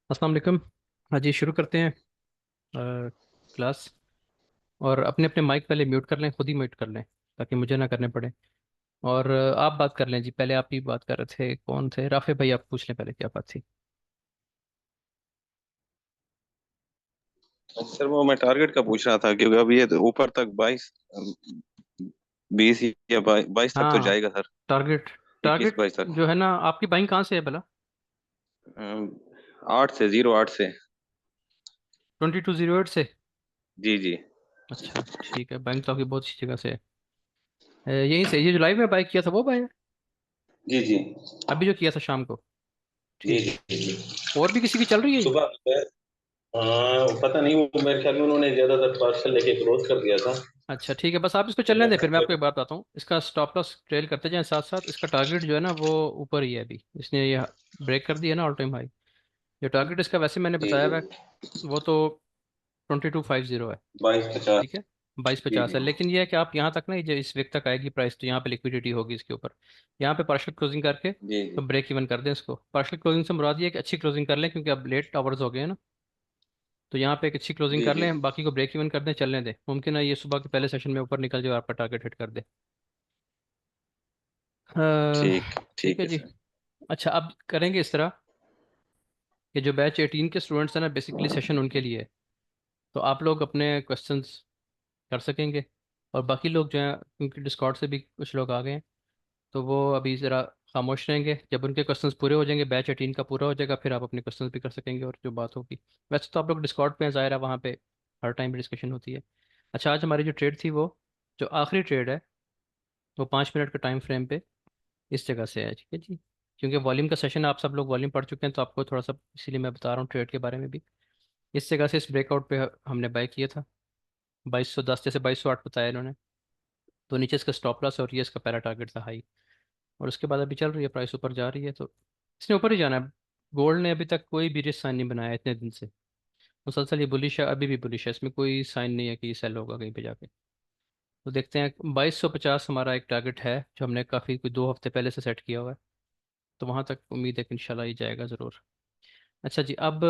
अस्सलाम वालेकुम। हाँ जी, शुरू करते हैं क्लास। और अपने अपने माइक पहले म्यूट कर लें, खुद ही म्यूट कर लें ताकि मुझे ना करने पड़े। और आप बात कर लें जी, पहले आप ही बात कर रहे थे, कौन थे? राफे भाई, आप पूछ लें पहले क्या बात थी। सर वो मैं टारगेट का पूछ रहा था क्योंकि अभी ये तो ऊपर तक 20 या 22 तक तो हाँ, जाएगा सर। टारगेट। 21-22 तक। जो है ना, आपकी बाइंग कहाँ से है भला? 08 से। 2208 से? जी जी। अच्छा ठीक है, बैंक तो आपकी बहुत अच्छी जगह से है। यहीं से, ये जो लाइव में बाइक किया था वो बाय है? जी जी। अभी जो किया था शाम को? जी ठीक है। जी जी। और भी किसी की चल रही है ये? सुबह पता नहीं, वो मेरे ख्याल में उन्होंने ज्यादातर पार्सल लेके क्लोज कर दिया था। अच्छा ठीक है, बस आप इसको तो चलने मैं दें, फिर मैं आपको एक बात बताता हूँ। इसका स्टॉप लॉस ट्रेल करते जाएं साथ साथ। इसका टारगेट जो है ना वो ऊपर ही है अभी। इसने ये ब्रेक कर दिया ना ऑल टाइम हाई। जो टारगेट इसका वैसे मैंने जी बताया जी। हुआ है, वो तो 2250 है। 22-50। ठीक है, बाईस जी पचास जी है। लेकिन ये है कि आप यहाँ तक ना, ये जो इस वीक तक आएगी प्राइस, तो यहाँ पे लिक्विडिटी होगी इसके ऊपर। यहाँ पे पार्शियल क्लोजिंग करके जी तो जी ब्रेक इवन कर दें इसको। पार्शियल क्लोजिंग से मुराद ये है कि अच्छी क्लोजिंग कर लें, क्योंकि अब लेट आवर्स हो गए हैं ना। तो यहाँ पे एक अच्छी क्लोजिंग जी कर जी। लें, बाकी को ब्रेक इवन कर दें, चलने दें। मुमकिन है ये सुबह के पहले सेशन में ऊपर निकल जाए और आपका टारगेट हिट कर दे। ठीक ठीक ठीक है है जी। सर। अच्छा, अब करेंगे इस तरह कि जो बैच 18 के स्टूडेंट्स हैं ना, बेसिकली सेशन उनके लिए है। तो आप लोग अपने क्वेश्चंस कर सकेंगे। और बाकी लोग जो हैं, क्योंकि डिस्कॉर्ड से भी कुछ लोग आ गए हैं, तो वो अभी ज़रा खामोश रहेंगे। जब उनके क्वेश्चंस पूरे हो जाएंगे, बैच 18 का पूरा हो जाएगा, फिर आप अपने क्वेश्चंस भी कर सकेंगे और जो बात होगी। वैसे तो आप लोग डिस्कॉर्ड पे हैं, ज़ाहिर है वहाँ पे हर टाइम डिस्कशन होती है। अच्छा, आज हमारी जो ट्रेड थी, वो जो आखिरी ट्रेड है, वो 5 मिनट के टाइम फ्रेम पे इस जगह से है। ठीक है जी। क्योंकि वॉल्यूम का सेशन, आप सब लोग वॉल्यूम पढ़ चुके हैं, तो आपको थोड़ा सा इसीलिए मैं बता रहा हूँ ट्रेड के बारे में भी। इस जगह से इस ब्रेकआउट पे हमने बाय किया था 2210, जैसे 2208 बताया इन्होंने। तो नीचे इसका स्टॉप लॉस और ये इसका पहला टारगेट था हाई। और उसके बाद अभी चल रही है, प्राइस ऊपर जा रही है, तो इसने ऊपर ही जाना है। गोल्ड ने अभी तक कोई भी रिस्क साइन नहीं बनाया इतने दिन से। मुसलसल ये बुलिश है, अभी भी बुलिश है, इसमें कोई साइन नहीं है कि ये सेल होगा कहीं पे जाके। तो देखते हैं, 2250 हमारा एक टारगेट है, जो हमने काफ़ी कोई 2 हफ्ते पहले से सेट किया हुआ है। तो वहाँ तक उम्मीद है कि इंशाल्लाह ये जाएगा ज़रूर। अच्छा जी, अब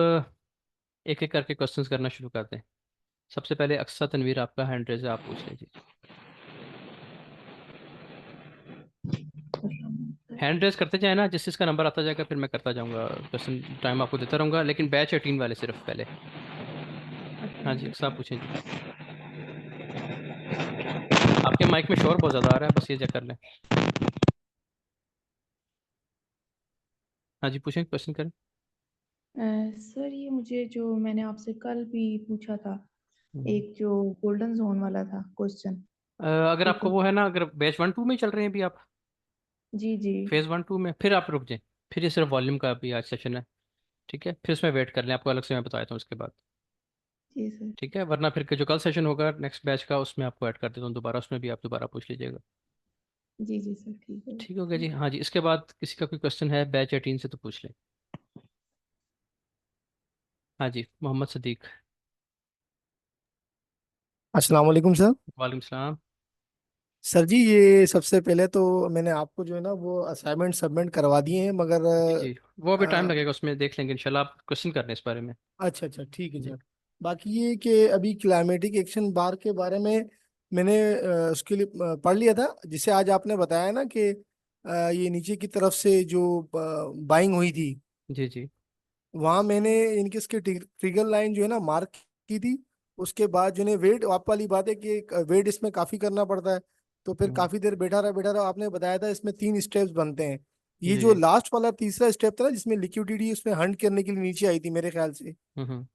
एक एक करके क्वेश्चंस करना शुरू करते हैं। सबसे पहले अक्सा तनवीर, आपका हैंड रेज है, आप पूछ लीजिए। हैंड रेज करते जाए ना, जिस जिसका नंबर आता जाएगा फिर मैं करता जाऊंगा क्वेश्चन, टाइम आपको देता रहूंगा, लेकिन बैच 18 वाले सिर्फ पहले। हाँ जी, अक्सा आप पूछें जी। आपके माइक में शोर बहुत ज़्यादा आ रहा है, बस ये चेक कर लें। हाँ जी, पूछें, क्वेश्चन करें। सर, ये मुझे जो मैंने आपसे कल भी पूछा था, हम्म। एक जो गोल्डन जोन वाला था क्वेश्चन। अगर एक आपको वो है ना, अगर बैच 1 2 में ही चल रहे हैं अभी आप, जी जी। फेज़ 1 2 में, फिर आप रुक जाएं। फिर ये सिर्फ वॉल्यूम का अभी आज सेशन है। ठीक है, फिर उसमें वेट कर लें, आपको अलग से मैं बताया था उसके बाद। जी सर। ठीक है, वरना फिर के जो कल सेशन होगा नेक्स्ट बैच का, उसमें आपको ऐड कर देता हूँ दोबारा, उसमें भी आप दोबारा पूछ लीजिएगा। जी जी सर, ठीक है। ठीक हो गया जी। हाँ जी, इसके बाद किसी का कोई क्वेश्चन है बैच 18 से तो पूछ लें। हाँ जी, मोहम्मद सदीक। अस्सलाम वालेकुम सर। वालेकुम सलाम। सर जी, ये सबसे पहले तो मैंने आपको जो है ना वो असाइनमेंट सबमिट करवा दिए हैं, मगर जी जी, वो अभी टाइम अ, लगेगा, उसमें देख लेंगे इंशाल्लाह। आप क्वेश्चन कर रहे हैं इस बारे में? अच्छा अच्छा ठीक है जी। सर। बाकी ये कि अभी क्लाइमेटिक एक्शन बार के बारे में मैंने उसके लिए पढ़ लिया था, जिसे आज आपने बताया ना कि ये नीचे की तरफ से जो बाइंग हुई थी, जी जी। वहां मैंने इनके इसके ट्रिगर लाइन जो है ना मार्क की थी। उसके बाद जो है वेट, आप वाली बात है कि वेट इसमें काफी करना पड़ता है। तो फिर हम्म, काफी देर बैठा रहा, आपने बताया था इसमें 3 स्टेप्स बनते हैं। ये जी जो जी। लास्ट वाला तीसरा स्टेप था ना, जिसमें लिक्विडिटी उसमें हंट करने के लिए नीचे आई थी मेरे ख्याल से, हम्म।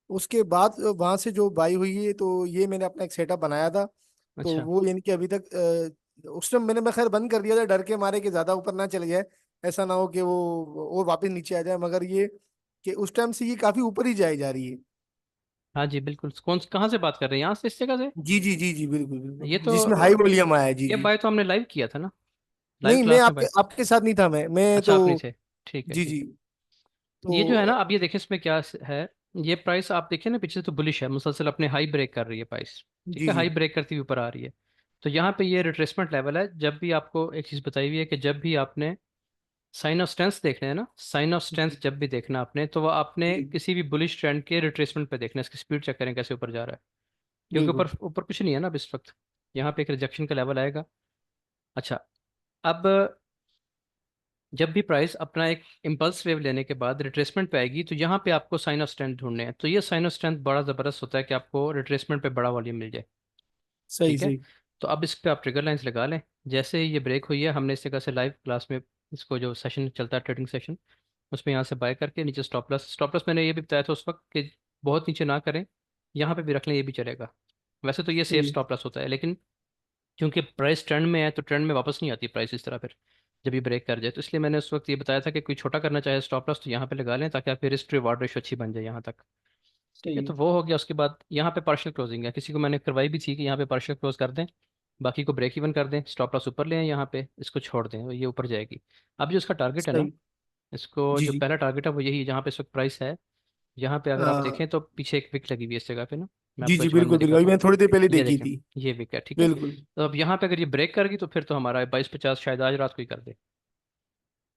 उसके बाद वहां से जो बाई हुई है, तो ये मैंने अपना एक सेटअप बनाया था। तो अच्छा। वो यानी कि अभी तक उस टाइम मैं खैर बंद कर दिया था, डर के मारे कि ज्यादा ऊपर ना चले जाए, ऐसा ना हो कि वो और वापस नीचे आ जाए। मगर ये कि उस टाइम से ये काफी ऊपर ही जाई जा रही है। हाँ जी बिल्कुल, कौन कहाँ से बात कर रहे हैं, यहाँ से, इस जगह से? जी जी जी जी, बिल्कुल ये बिल्कुल, तो जिसमें हाई वॉल्यूम आया है, जी ये जी। बाय तो हमने लाइव किया था ना, लाइव नहीं, मैं क्लास में बाय। आपके आपके साथ नहीं था, मैं अच्छा, तो। आप नहीं थे। ठीक है जी ठीक जी। है। ये जो है ना, तो अब ये देखें इसमें क्या है। ये प्राइस आप देखिए ना, पीछे से तो बुलिश है, मुसलसल अपने हाई ब्रेक कर रही है प्राइस। ठीक जी है, जी हाई ब्रेक करती हुई ऊपर आ रही है। तो यहाँ पे ये रिट्रेसमेंट लेवल है। जब भी आपको एक चीज़ बताई हुई है कि जब भी आपने साइन ऑफ स्ट्रेंथ देखना है ना, साइन ऑफ स्ट्रेंथ जी जब भी देखना आपने, तो वो आपने जी किसी भी बुलिश ट्रेंड के रिट्रेसमेंट पे देखना है, इसकी स्पीड चेक करें कैसे ऊपर जा रहा है। क्योंकि बिल्कुल ऊपर ऊपर कुछ नहीं है ना अब इस वक्त। यहाँ पे एक रिजेक्शन का लेवल आएगा। अच्छा, अब जब भी प्राइस अपना एक इम्पल्स वेव लेने के बाद रिट्रेसमेंट पे आएगी, तो यहाँ पे आपको साइन ऑफ स्ट्रेंथ ढूंढने हैं। तो ये साइन ऑफ स्ट्रेंथ बड़ा ज़बरदस्त होता है कि आपको रिट्रेसमेंट पे बड़ा वॉल्यूम मिल जाए। सही ठीक है, सही। तो अब इस पे आप ट्रिगर लाइंस लगा लें। जैसे ही ये ब्रेक हुई है, हमने इस जगह से लाइव क्लास में इसको जो सेशन चलता है ट्रेडिंग सेशन, उसमें यहाँ से बाय करके नीचे स्टॉप लॉस मैंने ये भी बताया था उस वक्त कि बहुत नीचे ना करें, यहाँ पे भी रख लें, ये भी चलेगा। वैसे तो ये सेफ जी स्टॉप लॉस होता है, लेकिन क्योंकि प्राइस ट्रेंड में है तो ट्रेंड में वापस नहीं आती प्राइस इस तरह फिर जब ये ब्रेक कर जाए। तो इसलिए मैंने उस वक्त ये बताया था कि कोई छोटा करना चाहे स्टॉप लॉस तो यहाँ पे लगा लें, ताकि आपकी रिस्क रिवार्ड रेशो अच्छी बन जाए यहाँ तक। ठीक है, सही। तो वो हो गया। उसके बाद यहाँ पे पार्शियल क्लोजिंग है, किसी को मैंने करवाई भी थी कि यहाँ पे पार्शियल क्लोज कर दें, बाकी को ब्रेक इवन कर दें, स्टॉप लॉस ऊपर ले आएं, यहाँ पे इसको छोड़ दें, ये ऊपर जाएगी। अब जो इसका टारगेट है ना, सही। इसको जी जो जी। पहला टारगेट है वो यही है जहाँ पे इस वक्त प्राइस है। यहाँ पे अगर आप हाँ देखें तो पीछे एक विक लगी हुई है इस जगह पे ना, मैं जी आपको जी, H1 में बिल्कुल बिल्कुल, अभी दिखाता हूँ। मैंने थोड़ी देर पहले ये देखी देखें, थी। ये विक है, ठीक है। बिल्कुल। तो अब यहाँ पे अगर ये ब्रेक करेगी तो फिर तो हमारा 2250 शायद आज रात को ही कर दे।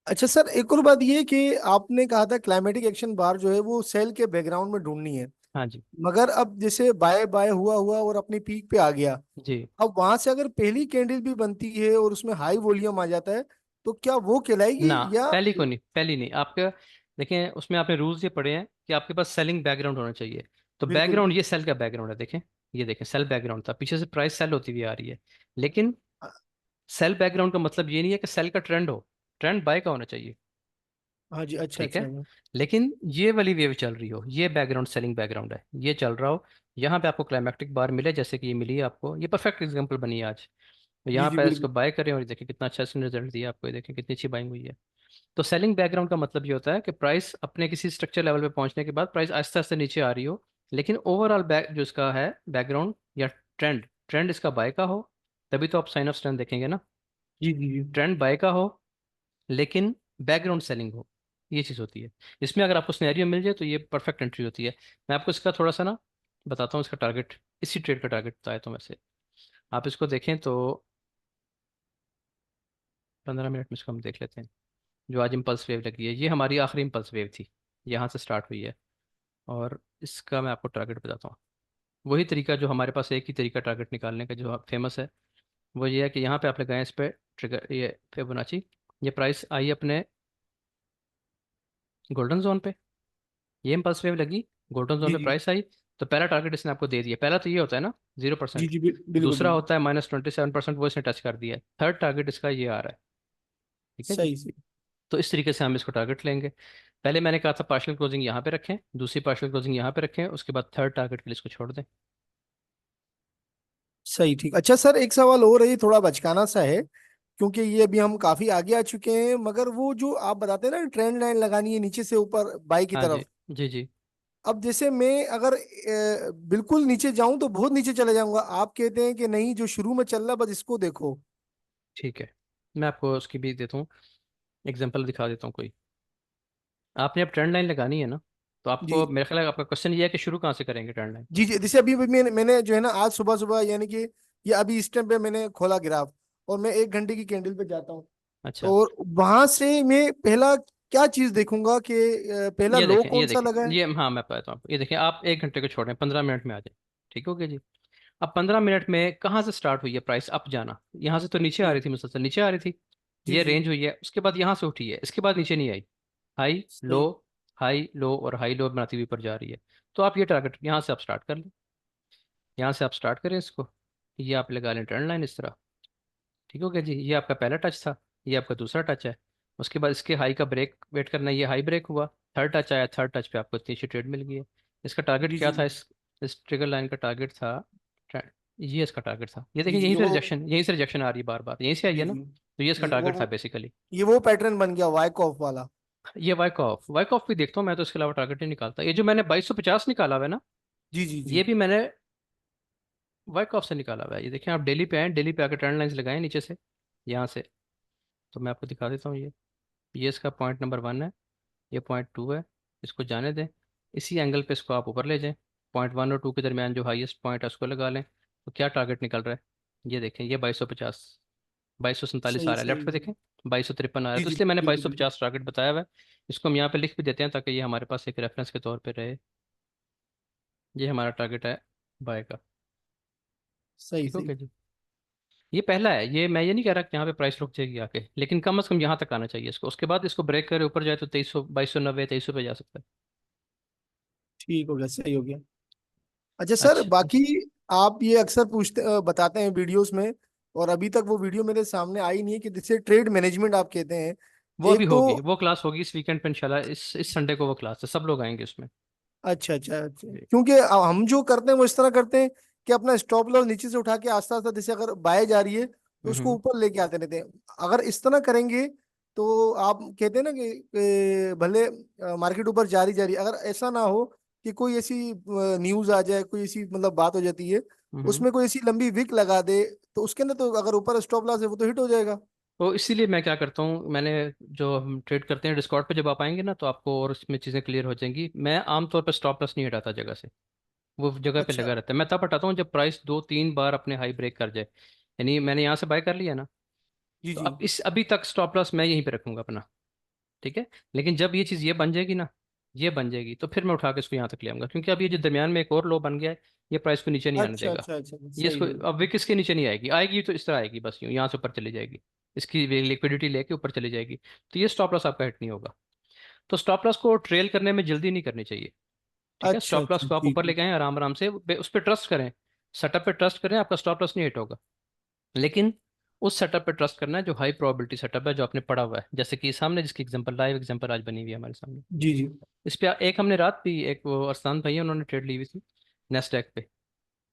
अच्छा सर, एक और बात ये कि आपने कहा था क्लाइमेटिक एक्शन बार जो है वो सेल के बैकग्राउंड में ढूंढनी है, हाँ जी। मगर अब जैसे बाय बाय हुआ हुआ और अपनी पीक पे आ गया, जी अब वहां से अगर पहली कैंडल भी बनती है और उसमें हाई वॉल्यूम आ जाता है, तो क्या वो कहलाएगी ना, या? पहली को नहीं, पहली नहीं आपका। देखें, उसमें आपने रूल्स ये पढ़े हैं कि आपके पास सेलिंग बैकग्राउंड होना चाहिए। तो बिल्कुल। बैकग्राउंड, ये सेल का बैकग्राउंड है, देखें। ये देखें, सेल बैकग्राउंड था, पीछे से प्राइस सेल होती हुई आ रही है। लेकिन सेल बैकग्राउंड का मतलब ये नहीं है कि सेल का ट्रेंड हो, ट्रेंड बाय का होना चाहिए। हाँ जी, अच्छा ठीक है, अच्छा। लेकिन ये वाली वेव चल रही हो, ये बैकग्राउंड सेलिंग बैकग्राउंड है, ये चल रहा हो, यहाँ पे आपको क्लाइमैक्टिक बार मिले जैसे कि ये मिली है आपको, ये परफेक्ट एग्जांपल बनी है आज। तो जी यहाँ जी पे इसको बिल्कुल। बाय करें और ये देखें कितना अच्छा इसने रिजल्ट दिया आपको, ये देखें कितनी अच्छी बाइंग हुई है। तो सेलिंग बैकग्राउंड का मतलब ये होता है कि प्राइस अपने किसी स्ट्रक्चर लेवल पे पहुंचने के बाद प्राइस आहिस्ते आहिस्ते नीचे आ रही हो, लेकिन ओवरऑल बैक जो इसका है बैकग्राउंड या ट्रेंड, ट्रेंड इसका बाय का हो, तभी तो आप साइन ऑफ स्ट्रेंथ देखेंगे ना। जी जी जी। ट्रेंड बाय का हो, लेकिन बैकग्राउंड सेलिंग हो, ये चीज़ होती है। इसमें अगर आपको सिनेरियो मिल जाए तो ये परफेक्ट एंट्री होती है। मैं आपको इसका थोड़ा सा ना बताता हूँ, इसका टारगेट, इसी ट्रेड का टारगेट बताया तो वैसे आप इसको देखें तो 15 मिनट में इसको हम देख लेते हैं। जो आज इम्पल्स वेव लगी है, ये हमारी आखिरी इम्पल्स वेव थी, यहाँ से स्टार्ट हुई है। और इसका मैं आपको टारगेट बताता हूँ। वही तरीका जो हमारे पास, एक ही तरीका टारगेट निकालने का जो फेमस है, वो ये है कि यहाँ पे आप लगाएं इस पे ट्रिगर, ये फिबोनाची। ये प्राइस आई अपने गोल्डन जोन पे, ये इम्पल्स वेव लगी, गोल्डन जोन जी पे जी प्राइस आई, तो पहला टारगेट इसने आपको दे दिया। पहला तो ये होता है ना जी 0%, जी, बिल्कुल दूसरा बिल्कुल। होता है -27%, वो इसने टच कर दिया है। थर्ड टारगेट इसका ये आ रहा है। ठीक है जी। सही सही। तो इस तरीके से हम इसको टारगेट लेंगे। पहले मैंने कहा था पार्शियल क्लोजिंग यहाँ पे रखें, दूसरी पार्शियल क्लोजिंग यहाँ पे रखें, उसके बाद थर्ड टारगेट के लिए इसको छोड़ दें। सही, ठीक। अच्छा सर, एक सवाल और है, ये थोड़ा बचकाना सा है, क्योंकि ये अभी हम काफी आगे आ चुके हैं, मगर वो जो आप बताते हैं ना ट्रेंड लाइन लगानी है नीचे से ऊपर बाई की हाँ जी। तरफ, जी जी। अब जैसे मैं अगर बिल्कुल नीचे जाऊं तो बहुत नीचे चले जाऊंगा, आप कहते हैं कि नहीं, जो शुरू में चल रहा बस इसको देखो। ठीक है, मैं आपको उसकी भी देता हूँ, एग्जांपल दिखा देता हूँ कोई। आपने अब ट्रेंड लाइन लगानी है ना, तो जी आपको मेरे ख्याल है आपका क्वेश्चन ये है कि शुरू कहाँ से करेंगे ट्रेंड लाइन। जी जी, जैसे अभी अभी मैंने जो है ना आज सुबह सुबह, यानी कि ये अभी इस टाइम पे मैंने खोला ग्राफ, और मैं 1 घंटे की कैंडल पे जाता हूँ, अच्छा, तो वहां से मैं पहला क्या चीज देखूंगा कि पहला ये लो देखें, कौन ये सा देखें, लगा है? ये हाँ मैं बताता हूँ आपको। ये देखें, आप 1 घंटे को छोड़ें, 15 मिनट में आ जाए। ठीक हो गया जी। अब 15 मिनट में कहाँ से स्टार्ट हुई है प्राइस अप जाना, यहाँ से तो नीचे आ जी रही थी, मुसलसल नीचे आ रही थी, जी ये जी। रेंज हुई है, उसके बाद यहाँ से उठी है, इसके बाद नीचे नहीं आई, हाई लो, सही। हाई लो और हाई लो बनाती हुई ऊपर जा रही है। तो आप ये टारगेट यहाँ से आप स्टार्ट कर लें, यहाँ से आप स्टार्ट करें इसको, ये आप लगा लें ट्रेंड लाइन इस तरह। ठीक हो गया जी, ये आपका पहला टच था, ये आपका दूसरा टच है। उसके बाद इसके हाई का ब्रेक वेट करना है, ये हाई ब्रेक हुआ, थर्ड टच आया, थर्ड टच पे आपको इतनी अच्छी ट्रेड मिल गई है। इसका टारगेट जी क्या जी था, इस ट्रिगर लाइन का टारगेट था ये इसका टारगेट था। ये जी देखिए, जी, यहीं से रिजेक्शन आ रही है बार बार, यहीं से आई जी है ना, जी तो ये इसका जी टारगेट था बेसिकली। ये वो पैटर्न बन गया वाइक ऑफ वाला। ये वाइक ऑफ भी देखता हूँ मैं, तो इसके अलावा टारगेट नहीं निकालता। ये जो मैंने 2250 निकाला हुआ है ना, जी जी जी ये भी मैंने वाइक ऑफ से निकाला हुआ है। ये देखें, आप डेली पे आए, डेली पे आकर ट्रेंड लाइंस लगाएं नीचे से, यहाँ से। तो मैं आपको दिखा देता हूँ, ये इसका पॉइंट नंबर 1 है, ये पॉइंट 2 है, इसको जाने दें। इसी एंगल पे इसको आप ऊपर ले जाएं, पॉइंट 1 और 2 के दरमियान जो हाईएस्ट पॉइंट है उसको लगा लें। तो क्या टारगेट निकल रहा है, ये देखें, ये 2250। 2247 आ सही रहा है, लेफ्ट सही पे देखें 2253 आ रहा है, जी तो जी इसलिए मैंने बिल्कुल बिल्कुल 2250 टारगेट बताया हुआ है। इसको हम यहाँ पे लिख भी देते हैं ताकि ये हमारे पास एक रेफरेंस के तौर पे रहे। ये हमारा टारगेट है बाय का। सही ठीक हो सही। गया जी। ये पहला है, ये मैं ये नहीं कह रहा कि यहाँ पे प्राइस रुक जाएगी आके, लेकिन कम से कम यहाँ तक आना चाहिए इसको, उसके बाद इसको ब्रेक करे ऊपर जाए तो 2300 2290 2300 पे जा सकता है। ठीक हो गया, सही हो गया। अच्छा सर, अच्छा, बाकी आप ये अक्सर बताते हैं वीडियोस में, और अभी तक वो वीडियो मेरे सामने आई नहीं है, कि जिसे ट्रेड मैनेजमेंट आप कहते हैं। वो अभी एक तो होगी, वो क्लास होगी इस वीकेंड पे इंशाल्लाह, इस संडे को वो क्लास है, सब लोग आएंगे उसमें। अच्छा अच्छा अच्छा, जी। क्योंकि हम जो करते हैं वो इस तरह करते हैं कि अपना स्टॉप लॉस नीचे से उठा के आस्ते आस्ते, जैसे अगर बाय जा रही है तो उसको हम्म। ऊपर लेके आते रहते हैं। अगर इस तरह करेंगे तो आप कहते हैं ना कि भले मार्केट ऊपर जा रही, अगर ऐसा ना हो कि कोई ऐसी न्यूज आ जाए, कोई ऐसी मतलब बात हो जाती है, हम्म। उसमें कोई ऐसी लंबी विक लगा दे, तो उसके अंदर तो अगर ऊपर स्टॉप लॉस है वो तो हिट हो जाएगा। तो इसीलिए मैं क्या करता हूँ, मैंने जो हम ट्रेड करते हैं डिस्कॉर्ड पे, जब आप आएंगे ना तो आपको और इसमें चीज़ें क्लियर हो जाएंगी। मैं आमतौर पर स्टॉप लॉस नहीं हटाता जगह से, वो जगह पे अच्छा। लगा रहता है। मैं तब हटाता हूँ जब प्राइस 2-3 बार अपने हाई ब्रेक कर जाए, यानी मैंने यहाँ से बाय कर लिया ना, जी तो जी। अब इस अभी तक स्टॉप लॉस मैं यहीं पे रखूंगा अपना। ठीक है। लेकिन जब ये चीज़ ये बन जाएगी ना, ये बन जाएगी, तो फिर मैं उठा के इसको यहाँ तक ले आऊंगा, क्योंकि अब ये जो दरमियान में एक और लो बन गया है, ये प्राइस को नीचे नहीं आने अच्छा देगा। अच्छा अच्छा, ये सही इसको सही। अब विक इसके नीचे नहीं आएगी, आएगी तो इस तरह आएगी, बस यूँ यहाँ से ऊपर चली जाएगी, इसकी लिक्विडिटी लेके ऊपर चली जाएगी। तो ये स्टॉप लॉस आपका हिट नहीं होगा। तो स्टॉप लॉस को ट्रेल करने में जल्दी नहीं करनी चाहिए। ठीक है, अच्छा स्टॉप लॉस अच्छा, को आप ठीक ऊपर है। लेके आएं आराम आराम से, उस पर ट्रस्ट करें, सेटअप पे ट्रस्ट करें, आपका स्टॉप लॉस नहीं हिट होगा। लेकिन उस सेटअप पे ट्रस्ट करना है जो हाई प्रोबेबिलिटी सेटअप है, जो आपने पढ़ा हुआ है, जैसे कि सामने जिसकी एग्जांपल, लाइव एग्जांपल आज बनी हुई है हमारे सामने। जी जी। इस पे एक हमने रात भी, एक वो अरसान भाई है, उन्होंने ट्रेड ली हुई थी नेस्डेक पे।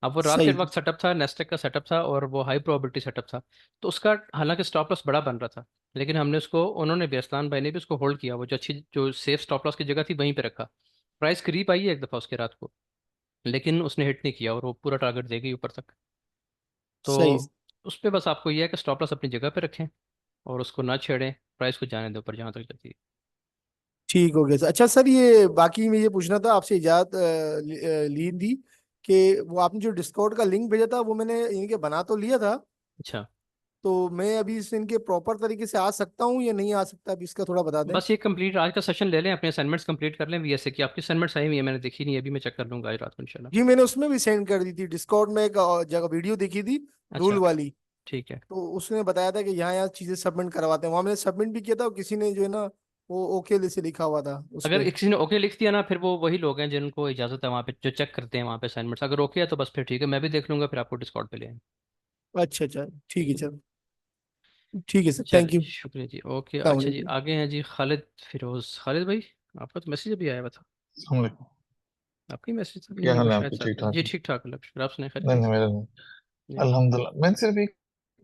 अब वो रात के सही। वक्त सेटअप था, नेस्डेक का सेटअप था, और वो हाई प्रोबेबिलिटी सेटअप था। तो उसका हालांकि स्टॉप लॉस बड़ा बन रहा था, लेकिन हमने उसको, उन्होंने भी, अरसान भाई ने भी उसको होल्ड किया, वो जो अच्छी जो सेफ स्टॉप लॉस की जगह थी वहीं पे रखा। प्राइस करीब आई है एक दफ़ा उसके रात को, लेकिन उसने हिट नहीं किया और वो पूरा टारगेट दे गई ऊपर तक। सही। तो उस पर बस आपको यह है कि स्टॉप लॉस अपनी जगह पे रखें और उसको ना छेड़ें, प्राइस को जाने दें ऊपर जहाँ तक जाती है। ठीक हो गया सर। अच्छा सर, ये बाकी मैं ये पूछना था आपसे, इजाजत ली थी कि वो आपने जो डिस्कॉर्ड का लिंक भेजा था वो मैंने इनके बना तो लिया था, अच्छा, तो मैं अभी इस इनके प्रॉपर तरीके से आ सकता हूँ या नहीं आ सकता, अभी इसका थोड़ा बता दें। बस ये कंप्लीट आज का सेशन ले लें, अपने असाइनमेंट्स कंप्लीट कर लें वीएसए की। आपकी असाइनमेंट्स आई हुई है, मैंने देखी नहीं है, अभी मैं चेक कर लूंगा आज रात को इंशाल्लाह। जी, मैंने उसमें भी सेंड कर दी थी, डिस्कॉर्ड में एक जगह वीडियो देखी थी, रूल अच्छा, वाली। ठीक है। तो उसने बताया था कि यहाँ यहाँ चीजें सबमिट करवाते हैं, वहां मैंने सबमिट भी किया था, और किसी ने जो है ना वो ओके से लिखा हुआ था उस अगर पे। किसी ने ओके लिख दिया ना, फिर वो वही लोग हैं जिनको इजाज़त है वहाँ पे, जो चेक करते हैं वहाँ पे असाइनमेंट्स। अगर ओके है तो बस फिर ठीक है, मैं भी देख लूंगा, फिर आपको डिस्कॉर्ड पे ले आएंगे। अच्छा अच्छा, ठीक है सर। ठीक है सर, थैंक चलिए यू। शुक्रिया जी, ओके। अच्छा जी, अलैक्म। आगे हैं जी खालिद फिरोज। खालिद भाई, आपका तो मैसेज अभी आया हुआ था, अस्सलाम वालेकुम। आपकी मैसेज नहीं क्या है हाल वो है शायद आपके? सर। ठीक ठाक जी है? ठीक ठाक, अल्लाह का शुक्र। आप सुनाए नहीं खैरियत नहीं, मेरा नहीं। जी। अल्हम्दुलिल्लाह। मैंने सिर्फ एक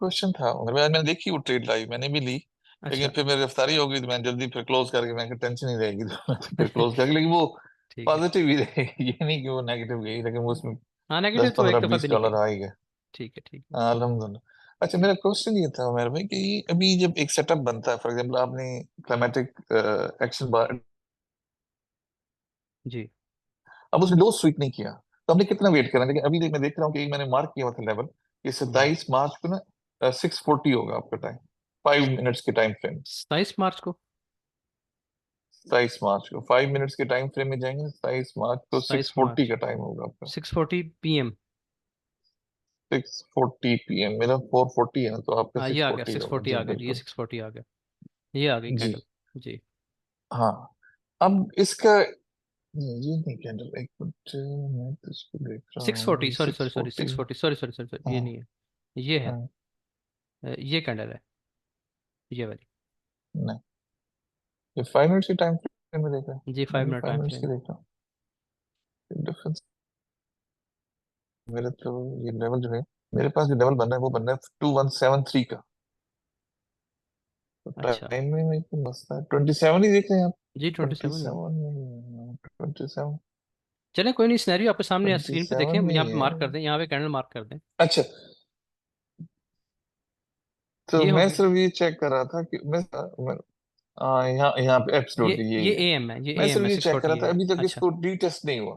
क्वेश्चन था, मगर मैंने देखी वो ट्रेड लाइव, मैंने भी ली, लेकिन अच्छा। फिर मेरी गिरफ्तारी हो गई तो मैंने जल्दी फिर क्लोज करके, मैं टेंशन नहीं रहेगी तो मैं फिर क्लोज करके, लेकिन वो ठीक है। पॉजिटिव ही रहेगी, ये नहीं कि वो नेगेटिव गई, लेकिन वो उसमें हाँ, दस नेगेटिव तो एक पंद्रह दफ़ा भी बीस नहीं डॉलर गई। आ ही गए। ठीक है, ठीक है। हाँ, अल्हम्दुलिल्लाह। अच्छा, मेरा क्वेश्चन ये था मेरे भाई कि अभी जब एक सेटअप बनता है, फॉर एग्जांपल आपने क्लाइमेटिक एक्शन बार, जी। अब उसने लो स्वीप नहीं किया, तो हमने कितना वेट करना है? लेकिन अभी मैं देख रहा हूँ कि मैंने मार्क किया हुआ था लेवल, ये 27 मार्च को ना 6:40 होगा आपका टाइम, 5 मिनट्स के टाइम फ्रेम। 27 मार्च को। 27 मार्च को 5 मिनट्स के टाइम फ्रेम में जाएंगे, 27 मार्च को सिक्स 27 मार्च, फोर्टी का टाइम होगा आपका। 6:40 PM। 6:40 PM, मेरा 4:40 है ना, तो आपका हाँ, ये सिक्स आ गया, फोर्टी सिक्स होगा फोर्टी जी आ गया जी, ये बिल्कुल। 6:40 आ गया, ये आ गई जी कैंडल। जी। हाँ। अब इसका ये नहीं कैंडल, एक मिनट, मैं तो इसको देख रहा सिक्स हूँ, फोर्टी ये sorry six sorry sorry forty 6:40, sorry, ये हाँ नहीं है, ये है। हाँ, ये कैंडल है, ये वाली। नहीं, ये 5 मिनट्स के टाइम फ्रेम में देख रहा है, जी, मैं फाइव भी मिनट फाइव टाइम मिनट्स की फ्रेम। देख रहा हूँ। डिफरेंस मेरे तो, ये लेवल जो है, मेरे पास जो लेवल बन रहा है वो बन रहा है 2173 का। तो अच्छा टाइम में मेरे को मसला है, 27 ही देख रहे हैं आप? जी, ट्वेंटी 27 है। सेवन नहीं, 27, चलें कोई नहीं, सिनेरियो आपके सामने ट्वेंटी स्क्रीन पे देखें, सेवन यहाँ नहीं पे है। मार्क कर दें, यहाँ पे कैंडल मार्क कर दें। अच्छा, तो ये मैं होगी, सिर्फ ये चेक कर रहा था कि मैं यहाँ यहाँ पे एब्सोल्युटली ये यही है। AM है, ये मैं AM सिर्फ है, ये सिक्स चेक कर फोर्टी रहा था, AM अभी तक अच्छा, इसको रीटेस्ट नहीं हुआ।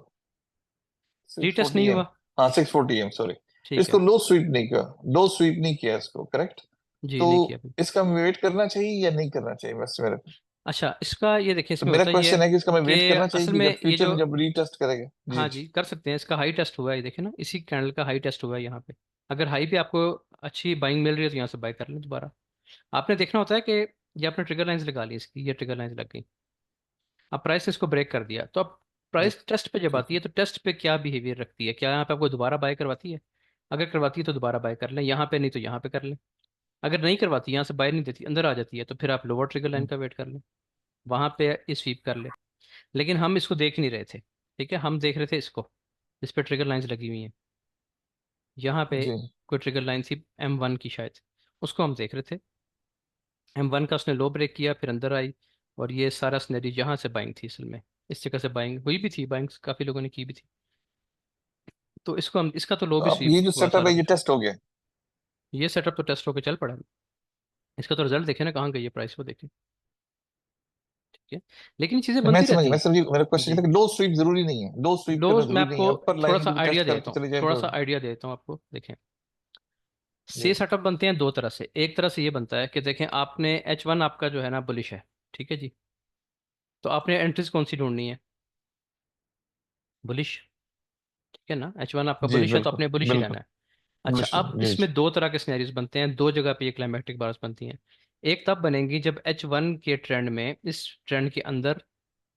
सिक्स रीटेस्ट फोर्टी नहीं एम हुआ। हाँ 6:40 AM, सॉरी। ठीक इसको है। लो स्वीप नहीं किया, लो स्वीप नहीं किया इसको, करेक्ट? जी तो नहीं किया अभी। इसका वेट करना चाहिए या नहीं करना चाहिए, बस मेरे को। अच्छा, इसका ये देखिए, तो इसमें मेरा होता ही है क्वेश्चन है कि इसका मैं कि वेट करना चाहिए असल कि में जब ये फ्यूचर जो, में जब रीटेस्ट करेगा। जी। हाँ जी कर सकते हैं, इसका हाई टेस्ट हुआ है, देखिए ना, इसी कैंडल का हाई टेस्ट हुआ है यहाँ पे। अगर हाई पे आपको अच्छी बाइंग मिल रही है तो यहाँ से बाय कर लें दोबारा। आपने देखना होता है कि ये आपने ट्रिगर लाइंस लगा ली, इसकी ये ट्रिगर लाइंस लग गई, अब प्राइस ने इसको ब्रेक कर दिया, तो अब प्राइस टेस्ट पे जब ठीक आती है। है तो टेस्ट पे क्या बिहेवियर रखती है, क्या यहाँ पे आपको दोबारा बाय करवाती है? अगर करवाती है तो दोबारा बाय कर लें यहाँ पे, नहीं तो यहाँ पे कर लें। अगर नहीं करवाती, यहाँ से बाय नहीं देती, अंदर आ जाती है, तो फिर आप लोअर ट्रिगर लाइन का वेट कर लें, वहां पे ये स्वीप कर ले। लेकिन हम इसको देख नहीं रहे थे, ठीक है, हम देख रहे थे इसको, इस पे ट्रिगर लाइंस लगी हुई हैं, यहाँ पे जी। कोई ट्रिगर लाइन थी M1 की शायद, उसको हम देख रहे थे। M1 का उसने लो ब्रेक किया, फिर अंदर आई, और ये सारा स्नैरी यहाँ से बाइंग थी असल में, इस जगह से बाइंग हुई भी थी, बाइंग काफ़ी लोगों ने की भी थी। तो इसको हम, इसका तो लो तो भी अब स्वीप ये जो हुआ सेटअप सारा है ये कुछ। टेस्ट हो गया। ये सेटअप तो टेस्ट होकर चल पड़ा, इसका तो रिजल्ट देखे ना, कहाँ गई है प्राइस, वो देखें, ठीक है। लेकिन ये चीज़ें बनती रहती मैं हैं। समझी, मेरा क्वेश्चन जी, है कि लो स्वीप जरूरी नहीं है, लो स्वीप लो करना मैं जरूरी नहीं आपको है, अपर थोड़ा लाइन सा भी आइडिया टेस्ट देता करते हूँ, चले जाए थोड़ा तो। सा आइडिया देता हूँ आपको, देखें। जी। से सेटअप बनते हैं दो तरह से, एक तरह से ये बनता है कि देखें, आपने H1 आपका जो है ना बुलिश है, ठीक है जी, तो आपने एंट्रीज कौन सी ढूंढनी है? बुलिश, ठीक है ना, H1 आपका जी बुलिश है तो बिल्कुल। आपने बुलिश ही बिल्कुल। लेना है। अच्छा, अब जी जी। इसमें दो तरह के सिनेरियोज बनते हैं, दो जगह पे ये क्लाइमेटिक बार्स बनती हैं। एक तब बनेंगी जब H1 के ट्रेंड में, इस ट्रेंड के अंदर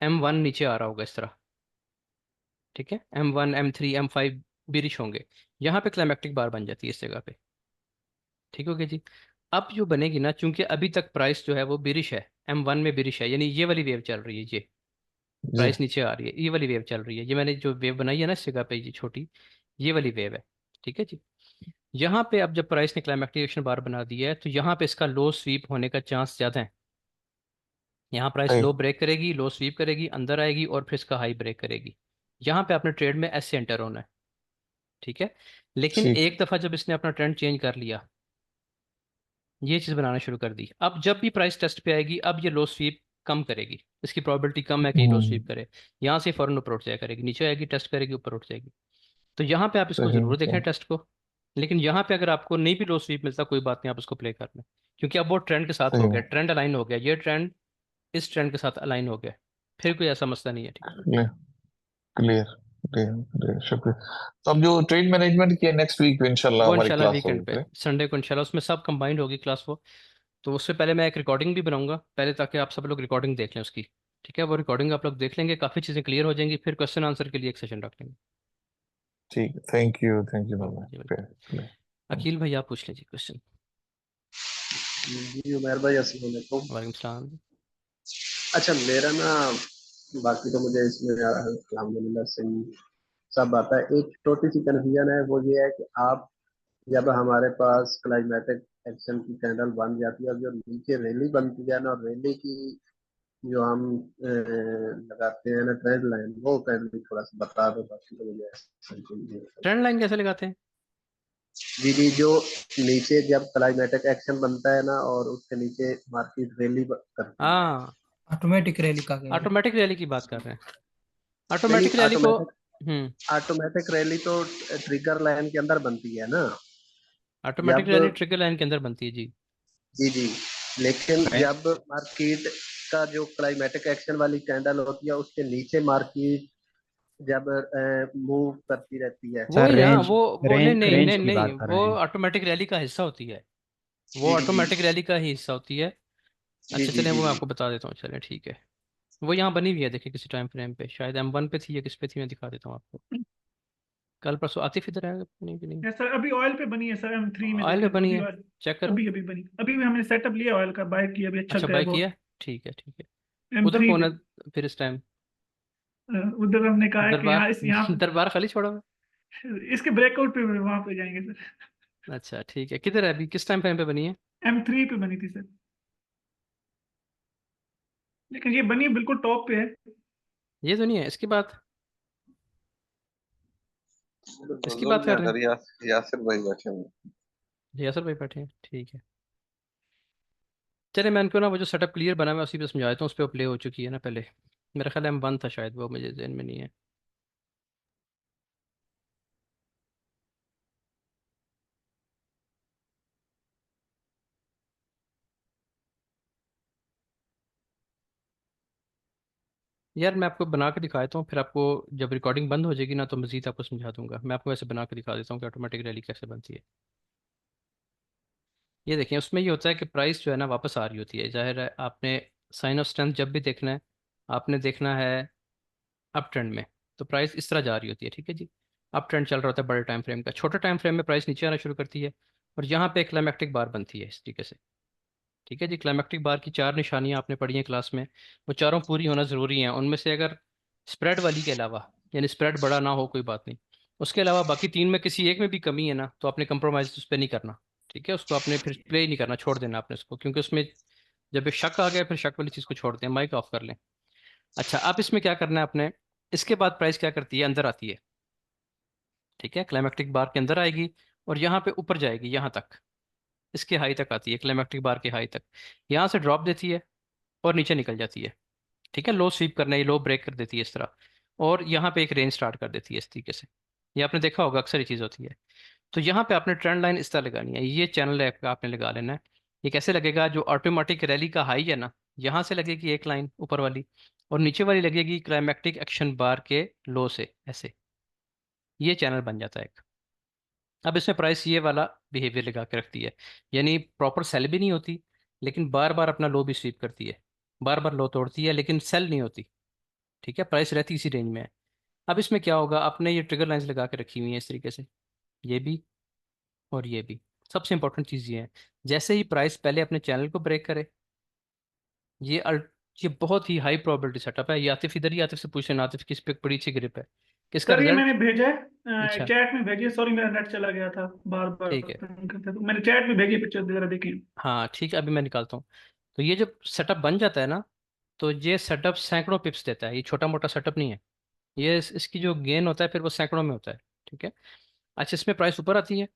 M1 नीचे आ रहा होगा इस तरह, ठीक है, M1 M3 M5 बिरिश होंगे, यहाँ पे क्लाइमेटिक बार बन जाती है इस जगह पे, ठीक हो गया जी। अब जो बनेगी ना, चूंकि अभी तक प्राइस जो है वो बिरिश है, M1 में बिरिश है, यानी ये वाली वेव चल रही है, ये जी। प्राइस नीचे आ रही है, ये वाली वेव चल रही है, ये मैंने जो वेव बनाई है ना इस जगह पे, ये छोटी, ये वाली वेव है, ठीक है जी। यहाँ पे अब जब प्राइस ने क्लाइमेटिक एक्शन बार बना दिया है, तो यहाँ पे इसका लो स्वीप होने का चांस ज़्यादा है। यहाँ प्राइस सही। लो ब्रेक करेगी, लो स्वीप करेगी, अंदर आएगी, और फिर इसका हाई ब्रेक करेगी। यहाँ पे आपने ट्रेड में ऐसे एंटर होना है, ठीक है। लेकिन ठीक। एक दफ़ा जब इसने अपना ट्रेंड चेंज कर लिया, ये चीज़ बनाना शुरू कर दी, अब जब भी प्राइस टेस्ट पे आएगी, अब ये लो स्वीप कम करेगी, इसकी प्रोबेबिलिटी कम है कि ये लो हम्म। स्वीप करे। यहाँ से फ़ौरन ऊपर उठ जाया करेगी, नीचे आएगी टेस्ट करेगी, ऊपर उठ जाएगी। तो यहाँ पे आप इसको सही ज़रूर देखें सही। टेस्ट को। लेकिन यहाँ पे अगर आपको नहीं भी लो स्वीप मिलता, कोई बात नहीं, आप उसको प्ले कर लें, क्योंकि अब वो ट्रेंड के साथ हो सही। गया, ट्रेंड अलाइन हो गया, ये ट्रेंड इस ट्रेंड के साथ अलाइन हो गया, फिर कोई ऐसा मसला नहीं है, ठीक है। क्लियर क्लियर क्लियर क्लियर, शुक्रिया। तो अब जो ट्रेड मैनेजमेंट की नेक्स्ट वीक इंशाल्लाह वो हमारी इंशाल्लाह क्लास वीकेंड होगी पे, फिर। संडे को इंशाल्लाह उसमें सब कंबाइंड होगी क्लास वो। तो उससे पहले मैं एक रिकॉर्डिंग भी बनाऊंगा पहले, ताकि आप सब लोग रिकॉर्डिंग देख लें उसकी, ठीक है। वो रिकॉर्डिंग आप लोग देख लेंगे, काफ़ी चीज़ें क्लियर हो जाएंगी, फिर क्वेश्चन आंसर के लिए एक सेशन रख लेंगे। ठीक है, थैंक यू बाबा। जी बिल्कुल। Clear clear. अकील भाई आप पूछ लीजिए क्वेश्चन। जी उमर भाई अस्सलाम वालेकुम। वालेकुम सलाम। अच्छा मेरा ना, बाकी तो मुझे इसमें अल्हम्दुलिल्लाह सही सब आता है। एक छोटी सी कन्फ्यूजन है, वो ये है कि आप जब हमारे पास क्लाइमेटिक एक्शन की कैंडल बन जाती है और जो नीचे रैली बनती है ना, और रैली की जो हम लगाते हैं ना ट्रेंड लाइन, वो कैंडल थोड़ा सा बता दो, बाकी तो मुझे समझ नहीं आता। ट्रेंड लाइन कैसे लगाते हैं? जी जी, जो नीचे जब क्लाइमेटिक एक्शन बनता है ना और उसके नीचे मार्केट रैली करती है। हाँ, ऑटोमेटिक रैली का कह रहे हैं। ऑटोमेटिक रैली की बात कर रहे हैं, नहीं नहीं, ऑटोमेटिक रैली को। ऑटोमेटिक हम्म। ऑटोमेटिक रैली तो ट्रिगर लाइन के अंदर बनती है ना। ऑटोमेटिक जब रैली ट्रिगर लाइन के अंदर बनती है जी। जी जी, लेकिन है। जब मार्केट का जो क्लाइमेटिक एक्शन वाली कैंडल होती है उसके नीचे मार्केट जब मूव करती रहती है। वो सर ही ना, रेंज वो नहीं रेंज नहीं रेंज नहीं की नहीं, बात कर वो रहे हैं। ऑटोमेटिक रैली का हिस्सा होती है, वो जी जी जी ऑटोमेटिक रैली का ही हिस्सा होती है। जी अच्छा जी चलें, जी वो मैं जी। आपको बता देता हूँ, चलें ठीक है। वो यहाँ बनी हुई है, देखिए किसी टाइम फ्रेम पे, शायद M1 पे थी या किस पे थी, मैं दिखा देता हूँ आपको। कल परसों आतिफ इधर आएगा, नहीं भी नहीं। यस सर, अभी ऑयल पे बनी है सर, M3 में ऑयल पे देखें तो बनी अभी है, ऑयल चेक करो। अभी अभी बनी, अभी भी हमने सेटअप लिया ऑयल का, बाय किया, अभी अच्छा अच्छा गया बाय बहुत। किया, ठीक है ठीक है। उधर M3 कौन पे है फिर इस टाइम? उधर हमने कहा है कि दरबार यहाँ इस यहाँ दरबार खाली छोड़ा हुआ इसके ब्रेकआउट पे वहां पे जाएंगे सर। है? अच्छा ठीक है, किधर है अभी, किस टाइम फ्रेम पे बनी है? M3 पे बनी थी सर, लेकिन ये बनी बिल्कुल टॉप पे है। ये तो नहीं है इसकी बात, इसकी बोलो बात क्या कर रहे हैं? कर, यासिर भाई बैठे हैं। यासर भाई बैठे हैं, ठीक है। चले मैं इनको ना, वो जो सेटअप क्लियर बना मैं उसी पे समझा देता हूँ, उस पर प्ले हो चुकी है ना पहले, मेरा ख्याल M1 था शायद, वो मुझे जहन में नहीं है। यार मैं आपको बना के दिखा देता हूँ, फिर आपको जब रिकॉर्डिंग बंद हो जाएगी ना तो मज़ीद आपको समझा दूंगा। मैं आपको वैसे बना के दिखा देता हूँ कि ऑटोमेटिक रैली कैसे बनती है। ये देखिए, उसमें ये होता है कि प्राइस जो है ना वापस आ रही होती है। जाहिर है आपने साइन ऑफ स्ट्रेंथ जब भी देखना है, आपने देखना है अप ट्रेंड में, तो प्राइस इस तरह जा रही होती है। ठीक है जी, अप ट्रेंड चल रहा होता है बड़े टाइम फ्रेम का। छोटे टाइम फ्रेम में प्राइस नीचे आना शुरू करती है और यहाँ पे क्लाइमेक्टिक बार बनती है इस तरीके से। ठीक है जी, क्लाइमेक्टिक बार की 4 निशानियां आपने पढ़ी हैं क्लास में, वो चारों पूरी होना ज़रूरी हैं। उनमें से अगर स्प्रेड वाली के अलावा, यानी स्प्रेड बड़ा ना हो कोई बात नहीं, उसके अलावा बाकी 3 में किसी एक में भी कमी है ना, तो आपने कंप्रोमाइज़ उस पर नहीं करना। ठीक है, उसको आपने फिर प्ले ही नहीं करना, छोड़ देना आपने उसको, क्योंकि उसमें जब ये शक आ गया फिर शक वाली चीज़ को छोड़ दें। माइक ऑफ कर लें। अच्छा, अब इसमें क्या करना है आपने, इसके बाद प्राइस क्या करती है, अंदर आती है। ठीक है, क्लाइमेक्टिक बार के अंदर आएगी और यहाँ पे ऊपर जाएगी, यहाँ तक, इसके हाई तक आती है, क्लाइमेक्टिक बार के हाई तक। यहाँ से ड्रॉप देती है और नीचे निकल जाती है। ठीक है, लो स्वीप करना है, लो ब्रेक कर देती है इस तरह, और यहाँ पे एक रेंज स्टार्ट कर देती है इस तरीके से। ये आपने देखा होगा, अक्सर ये चीज़ होती है। तो यहाँ पे आपने ट्रेंड लाइन इस तरह लगानी है, ये चैनल है आपका, आपने लगा लेना है। ये कैसे लगेगा, जो ऑटोमेटिक रैली का हाई है ना, यहाँ से लगेगी एक लाइन ऊपर वाली, और नीचे वाली लगेगी क्लाइमेक्टिक एक्शन बार के लो से, ऐसे। ये चैनल बन जाता है एक। अब इसमें प्राइस ये वाला बिहेवियर लगा के रखती है, यानी प्रॉपर सेल भी नहीं होती, लेकिन बार बार अपना लो भी स्वीप करती है, बार बार लो तोड़ती है, लेकिन सेल नहीं होती। ठीक है, प्राइस रहती इसी रेंज में है। अब इसमें क्या होगा, आपने ये ट्रिगर लाइंस लगा के रखी हुई हैं इस तरीके से, ये भी और ये भी। सबसे इंपॉर्टेंट चीज़ ये है, जैसे ही प्राइस पहले अपने चैनल को ब्रेक करे, ये ये बहुत ही हाई प्रोबेबिलिटी सेटअप है। ये आतिफ इधर ही, आतिफ से पूछ लेना आतिफ किस पे बड़ी अच्छी ग्रिप है, किसका सर ये मैंने रिजल्ट। भेजा है, अच्छा, चैट में भेजिए। सॉरी मेरा नेट चला गया था, बार बार ठीक है। तंग करता है, तो मैंने चैट में भेजी, पिक्चर वगैरह देखी। हाँ ठीक है, अभी मैं निकालता हूँ। तो ये जब सेटअप बन जाता है ना, तो ये सेटअप सैकड़ों पिप्स देता है, ये छोटा मोटा सेटअप नहीं है। ये इसकी जो गेन होता है फिर वो सैकड़ों में होता है। ठीक है। अच्छा, इसमें प्राइस ऊपर आती है,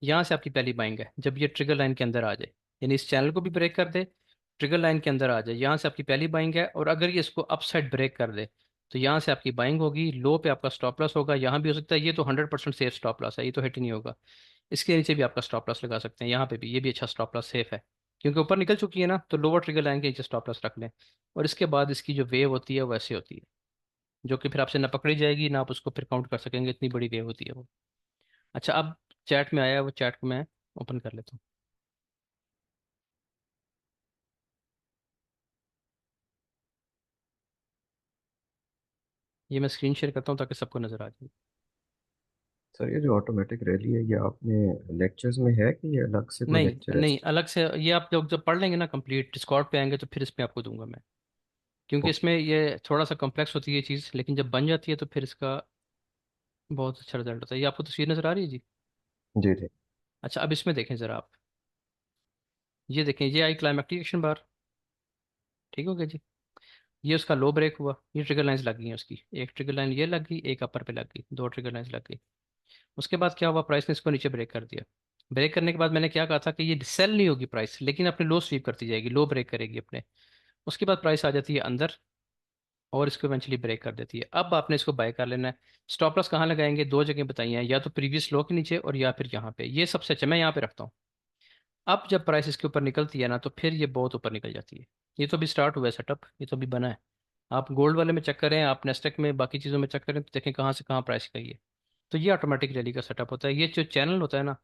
यहाँ से आपकी पहली बाइंग है जब ये ट्रिगर लाइन के अंदर आ जाए, यानी इस चैनल को भी ब्रेक कर दे, ट्रिगर लाइन के अंदर आ जाए, यहाँ से आपकी पहली बाइंग है। और अगर ये इसको अप साइड ब्रेक कर दे, तो यहाँ से आपकी बाइंग होगी, लो पे आपका स्टॉप लॉस होगा। यहाँ भी हो सकता है, ये तो 100% सेफ स्टॉप लॉस है, ये तो हिट ही नहीं होगा। इसके नीचे भी आपका स्टॉप लॉस लगा सकते हैं, यहाँ पे भी, ये भी अच्छा स्टॉप लॉस सेफ है, क्योंकि ऊपर निकल चुकी है ना, तो लोअर ट्रिगर लाइन के नीचे स्टॉप लॉस रख लें। और इसके बाद इसकी जो वेव होती है वो ऐसी होती है, जो कि फिर आपसे ना पकड़ी जाएगी ना आप उसको फिर काउंट कर सकेंगे, इतनी बड़ी वेव होती है वो। अच्छा, अब चैट में आया है, वो चैट को मैं ओपन कर लेता हूँ। ये मैं स्क्रीन शेयर करता हूँ ताकि सबको नज़र आ जाए। सर ये जो ऑटोमेटिक रैली है ये आपने लेक्चर्स में है कि ये अलग से कोई नहीं लेक्चर है नहीं, इसका? अलग से ये आप लोग जब पढ़ लेंगे ना कंप्लीट, डिस्कॉर्ड पे आएंगे तो फिर इसमें आपको दूंगा मैं, क्योंकि ओके। इसमें ये थोड़ा सा कॉम्प्लेक्स होती है ये चीज़, लेकिन जब बन जाती है तो फिर इसका बहुत अच्छा रिजल्ट होता है। ये आपको तस्वीर नज़र आ रही है जी। जी जी। अच्छा, अब इसमें देखें ज़रा आप, ये देखें, ये आई क्लाइमेक्टिक एक्शन बार। ठीक हो गया जी। ये उसका लो ब्रेक हुआ, ये ट्रिगर लाइंस लग गई हैं उसकी, एक ट्रिगर लाइन ये लग गई, एक अपर पे लग गई, दो ट्रिगर लाइंस लग गई। उसके बाद क्या हुआ, प्राइस ने इसको नीचे ब्रेक कर दिया। ब्रेक करने के बाद मैंने क्या कहा था कि ये सेल नहीं होगी प्राइस, लेकिन अपने लो स्वीप करती जाएगी, लो ब्रेक करेगी अपने। उसके बाद प्राइस आ जाती है अंदर और इसको इवेंचुअली ब्रेक कर देती है। अब आपने इसको बाय कर लेना है। स्टॉप लॉस कहाँ लगाएंगे, दो जगह बताई हैं, या तो प्रीवियस लो के नीचे और या फिर यहाँ पे। ये सबसे अच्छा, मैं यहाँ पे रखता हूँ। अब जब प्राइस इसके ऊपर निकलती है ना, तो फिर ये बहुत ऊपर निकल जाती है। ये तो अभी स्टार्ट हुआ है सेटअप, ये तो अभी बना है। आप गोल्ड वाले में चेक करें, आप नेस्टेक में बाकी चीज़ों में चेक करें, तो देखें कहाँ से कहाँ प्राइस गई है। तो ये ऑटोमेटिक रैली का सेटअप होता है। ये जो चैनल होता है ना,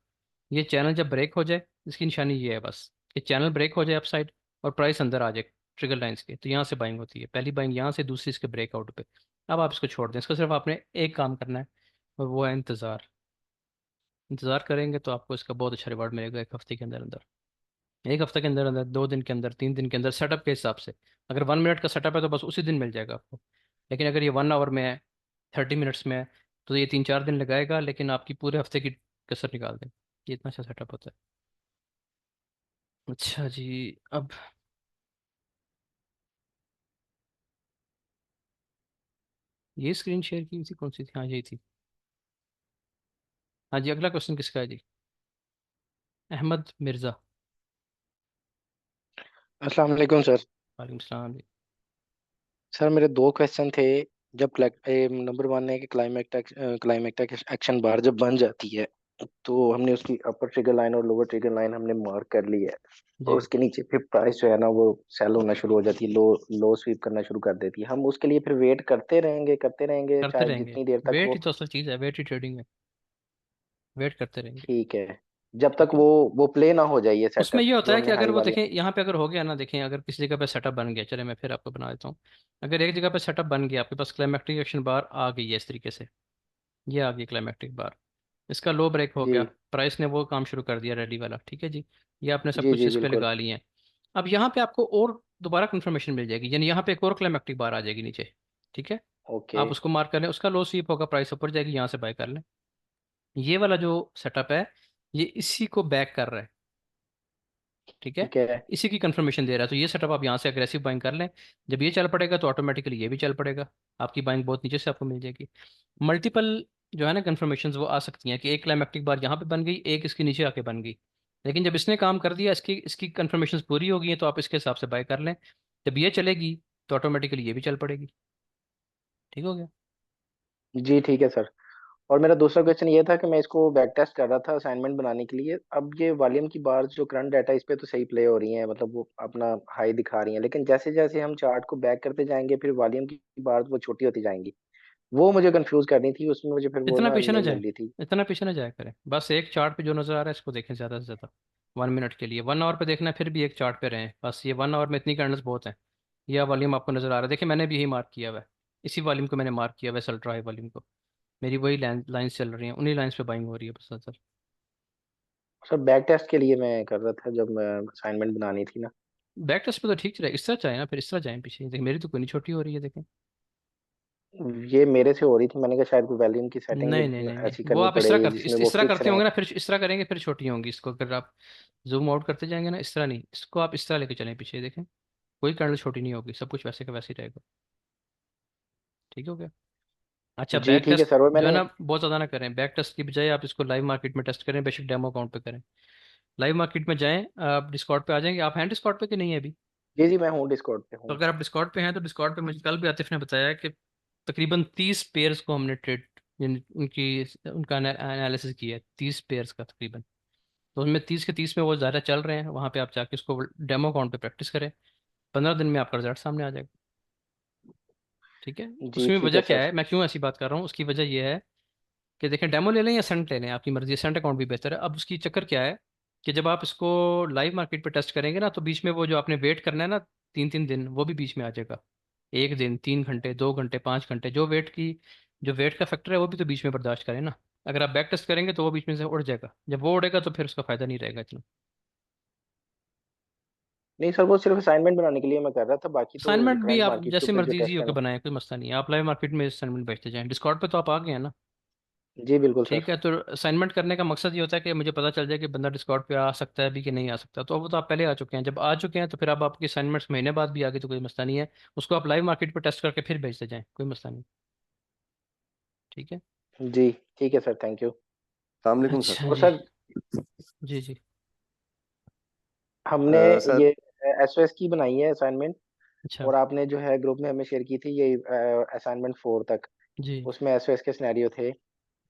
ये चैनल जब ब्रेक हो जाए, इसकी निशानी ये है बस, कि चैनल ब्रेक हो जाए अपसाइड और प्राइस अंदर आ जाए ट्रिगर लाइंस के, तो यहाँ से बाइंग होती है। पहली बाइंग यहाँ से, दूसरी इसके ब्रेकआउट पे। अब आप इसको छोड़ दें, इसको सिर्फ आपने एक काम करना है, और वो है इंतज़ार। इंतज़ार करेंगे तो आपको इसका बहुत अच्छा रिवार्ड मिलेगा एक हफ्ते के अंदर अंदर, एक हफ्ते के अंदर अंदर, 2 दिन के अंदर, 3 दिन के अंदर, सेटअप के हिसाब से। अगर 1 मिनट का सेटअप है तो बस उसी दिन मिल जाएगा आपको, लेकिन अगर ये 1 आवर में है, 30 मिनट्स में है, तो ये 3-4 दिन लगाएगा, लेकिन आपकी पूरे हफ्ते की कसर निकाल दें। ये इतना अच्छा सेटअप होता है। अच्छा जी, अब ये स्क्रीन शेयर की थी, कौन सी थी, हाँ यही थी। हाँ जी, अगला क्वेश्चन किसका है जी, अहमद मिर्ज़ा। अस्सलाम वालेकुम सर। वालेकुम सलाम जी। सर मेरे दो क्वेश्चन थे। जब नंबर वन है कि क्लाइमेक्टिक एक्शन बार जब बन जाती है तो हमने उसकी अपर ट्रिगर लाइन और लोअर ट्रिगर लाइन हमने मार्क कर ली है, और जी उसके नीचे फिर प्राइस जो है ना वो सेल होना शुरू हो जाती है, लो लो स्वीप करना शुरू कर देती है। हम उसके लिए फिर वेट करते रहेंगे करते चाहे रहेंगे। जितनी देर तक वेट ही वो। तो असल चीज़ है, वेट ही ट्रेडिंग है, वेट करते रहेंगे। ठीक है, जब तक ठीक है। वो प्ले ना हो जाए ये उसमें सेटअप ये होता जो है कि हमने अगर हाई वो वाले। देखें यहाँ पे अगर हो गया ना, देखें अगर किसी जगह पे सेटअप बन गया, चले मैं फिर आपको बना देता हूँ। अगर एक जगह पे सेटअप बन गया, आपके पास क्लाइमेक्टिक एक्शन बार आ गई है इस तरीके से, ये आ गई क्लाइमेक्टिक बार, इसका लो ब्रेक हो जी गया, प्राइस ने वो काम शुरू कर दिया रेडी वाला, ठीक है जी। ये आपने सब जी कुछ जी इस पे बिल्कुल। लगा लिए हैं। अब यहाँ पे आपको और दोबारा कंफर्मेशन मिल जाएगी, यानी यहाँ पे एक और क्लाइमेक्टिक बार आ जाएगी नीचे, ठीक है। ओके। आप उसको मार्क कर लें, उसका लो स्वीप होगा, प्राइस ऊपर जाएगी, यहाँ से बाय कर लें। ये वाला जो सेटअप है, ये इसी को बैक कर रहा है, ठीक है। ठीक है इसी की कंफर्मेशन दे रहा है, तो ये सेटअप आप यहाँ से अग्रेसिव बाइंग कर लें। जब ये चल पड़ेगा तो ऑटोमेटिकली ये भी चल पड़ेगा, आपकी बाइंग बहुत नीचे से आपको मिल जाएगी। मल्टीपल जो है ना कंफर्मेशन वो आ सकती हैं कि एक क्लाइमेक्टिक बार यहाँ पे बन गई, एक इसके नीचे आके बन गई, लेकिन जब इसने काम कर दिया, इसकी इसकी कंफर्मेशन पूरी हो गई है, तो आप इसके हिसाब से बाय कर लें। जब ये चलेगी तो ऑटोमेटिकली ये भी चल पड़ेगी। ठीक हो गया। जी। ठीक है सर। और मेरा दूसरा क्वेश्चन ये था कि मैं इसको बैक टेस्ट कर रहा था असाइनमेंट बनाने के लिए। अब ये वॉल्यूम की बार जो करंट डाटा इस पे तो सही प्ले हो रही है, मतलब वो अपना हाई दिखा रही हैं, लेकिन जैसे जैसे हम चार्ट को बैक करते जाएंगे फिर वॉल्यूम की बार वो छोटी होती जाएंगी। वो मुझे कंफ्यूज करनी थी, उसमें मुझे फिर वो इतना ना पीछे ना नहीं मिल जाए, रही थी। इतना पीछे ना जाया करें, बस एक चार्ट पे जो नज़र आ रहा है इसको देखें ज़्यादा से ज़्यादा। 1 मिनट के लिए, 1 आवर पे देखना है, फिर भी एक चार्ट पे रहें, बस ये 1 आवर में इतनी कैंडल्स बहुत हैं। यह वॉल्यूम आपको नज़र आ रहा है, देखिए मैंने भी यही मार्क किया हुआ है, इसी वॉल्यूम को मैंने मार्क किया हुआ है, अल्ट्रा हाई वॉल्यूम को। मेरी वही लाइन्स चल रही हैं, उन्हीं लाइन्स पे बाइंग हो रही है बस सर। सर बैक टेस्ट के लिए मैं कर रहा था जब मैं असाइनमेंट बनानी थी ना। बैक टेस्ट पे तो ठीक चला, इस तरह चाहे ना, फिर इस तरह जाए पीछे, देखिए मेरी तो कोई नहीं छोटी हो रही है, देखें। ये मेरे से हो रही थी, मैंने कहा शायद कोई वॉल्यूम की नहीं नहीं सेटिंग नहीं नहीं, ऐसी वो करनी आप इस तरह पड़े करते, जिसमें वो इस तरह फिक्स करते रहे। होंगे ना, फिर इस तरह करेंगे फिर छोटी होंगी, इसको अगर आप जूम आउट करते जाएंगे ना, इस तरह नहीं, इसको आप इस तरह लेके चलें पीछे, देखें कोई कैंडल छोटी नहीं होगी, सब कुछ वैसे का वैसे ही रहेगा। ठीक हो गया। अच्छा, जी बैक ठीक है टेस्ट सर। और जो है मैंने। ना बहुत ज़्यादा ना करें, बैक टेस्ट की बजाय आप इसको लाइव मार्केट में टेस्ट करें, बेशक डेमो अकाउंट पे करें। लाइव मार्केट में जाएं, आप डिस्कॉर्ड पे आ जाएंगे, आप हैं डिस्कॉर्ड पे कि नहीं है अभी? जी जी मैं हूँ डिस्कॉर्ड पे तो हूँ। अगर आप डिस्कॉर्ड पे हैं तो डिस्कॉर्ड पे मुझे कल भी आतिफ ने बताया कि तकरीबन 30 पेयर्स को हमने ट्रेड, उनकी उनका एनालिसिस किया है, 30 पेयर्स का तकरीबन। तो उनमें 30 के 30 में वो ज़्यादा चल रहे हैं, वहाँ पे आप जाके उसको डेमो अकाउंट पे प्रैक्टिस करें, 15 दिन में आपका रिजल्ट सामने आ जाएगा। ठीक है। जी उसमें ठीक वजह है क्या सर। है, मैं क्यों ऐसी बात कर रहा हूँ, उसकी वजह यह है कि देखें डेमो ले लें या सेंट ले लें, आपकी मर्जी है, सेंट अकाउंट भी बेहतर है। अब उसकी चक्कर क्या है कि जब आप इसको लाइव मार्केट पे टेस्ट करेंगे ना, तो बीच में वो जो आपने वेट करना है ना, 3 3 दिन, वो भी बीच में आ जाएगा। एक दिन, 3 घंटे, 2 घंटे, 5 घंटे, जो वेट का फैक्टर है वो भी तो बीच में बर्दाश्त करें ना। अगर आप बैक टेस्ट करेंगे तो वो बीच में से उड़ जाएगा, जब वो उड़ेगा तो फिर उसका फायदा नहीं रहेगा इतना। नहीं सर, वो सिर्फ असाइनमेंट बनाने के लिए मैं कर रहा था, बाकी तो असाइनमेंट भी करंट आप मार्केट के जैसे ऊपर जो मर्जी इजी टेस्ट है होकर ना। बनाएं, कोई मसला नहीं है, आप लाइव मार्केट में असाइनमेंट भेजते जाएं। डिस्कॉर्ड पे तो आप आ गए हैं ना? जी बिल्कुल ठीक सर। है, तो असाइनमेंट करने का मकसद ये होता है कि मुझे पता चल जाए कि बंदा डिस्कॉर्ड पे आ सकता है भी कि नहीं आ सकता, तो वो तो आप पहले आ चुके हैं, जब आ चुके हैं तो फिर अब आपकी असाइनमेंट्स महीने बाद भी आगे तो कोई मसला नहीं है, उसको आप लाइव मार्केट पे टेस्ट करके फिर भेजते जाएं, कोई मसला नहीं। ठीक है। जी ठीक है सर, थैंक यू। सलामकुम सर। अच्छा और जी। सर जी जी। हमने सर। ये एसओएस की बनाई है असाइनमेंट, अच्छा। और आपने जो है ग्रुप में हमें शेयर की थी ये असाइनमेंट 4 तक। जी उसमें एसओएस के सिनेरियो थे,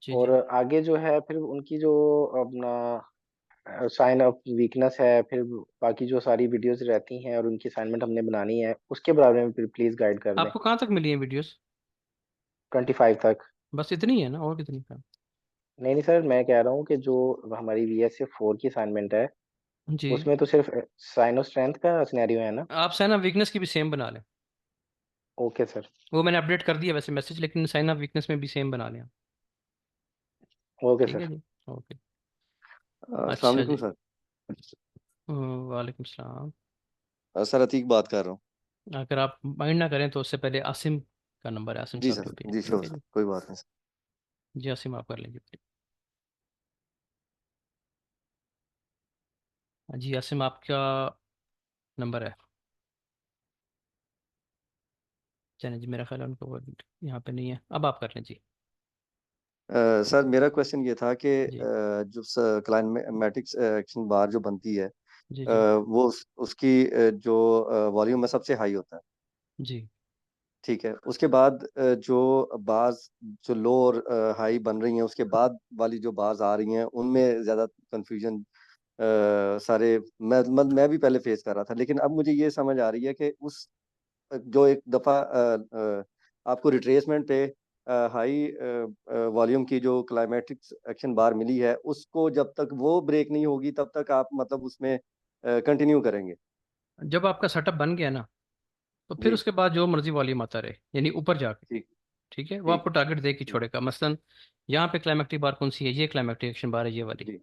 जी। और जी आगे जो है फिर उनकी जो अपना साइन ऑफ वीकनेस है, फिर बाकी जो सारी वीडियोस रहती हैं और उनकी असाइनमेंट हमने बनानी है, उसके बारे में प्लीज गाइड कर दें। आपको कहाँ तक मिली है वीडियोस? 25 तक। बस इतनी है ना, और कितनी का? नहीं नहीं सर, मैं कह रहा हूँ कि जो हमारी वीएसए 4 की असाइनमेंट है जी। उसमें तो सिर्फ साइन ऑफ स्ट्रेंथ का सिनेरियो है ना। आप साइन ऑफ वीकनेस की भी सेम बना लें, ओके सर। वो मैंने अपडेट कर दिया वैसे मैसेज, लेकिन साइन ऑफ वीकनेस में भी सेम बना लें आप। ओके ठीक है सर। जी। ओके। अस्सलाम अच्छा वालेकुम जी। सर। वालेकुम सलाम। सर अतीक बात कर रहा हूँ। अगर आप माइंड ना करें तो उससे पहले आसिम का नंबर है, आसिम जी साहब सर, जो भी है, जी ठीक श्योर है सर, जी। कोई बात नहीं सर। जी आसिम आप कर लीजिए। जी आसिम आपका नंबर है। चलिए जी, मेरा ख्याल है उनको वो यहाँ पे नहीं है, अब आप कर लें जी। सर मेरा क्वेश्चन ये था कि जी जो क्लाइमेटिक्स एक्शन बार जो बनती है, जी। जी वो उसकी जो वॉल्यूम में सबसे हाई होता है। जी। ठीक है, उसके बाद जो बार्स जो लो और हाई बन रही हैं, उसके बाद वाली जो बार्स आ रही हैं उनमें ज्यादा कंफ्यूजन सारे मैं भी पहले फेस कर रहा था, लेकिन अब मुझे ये समझ आ रही है कि उस जो एक दफा आपको रिट्रेसमेंट पे हाई वॉल्यूम की जो क्लाइमेटिक एक्शन बार मिली है, उसको जब तक वो ब्रेक नहीं होगी तब तक आप मतलब उसमें कंटिन्यू करेंगे। जब आपका सेटअप बन गया ना, तो फिर जी। उसके बाद जो मर्जी वॉल्यूम आता रहे, यानी ऊपर जाके, ठीक। ठीक है, वो ठीक। आपको टारगेट दे के ठीक। छोड़ेगा। मसलन यहाँ पे क्लाइमेक्टिक बार कौन सी है, ये क्लाइमेक्टिक एक्शन बार है, ये वाली। जी।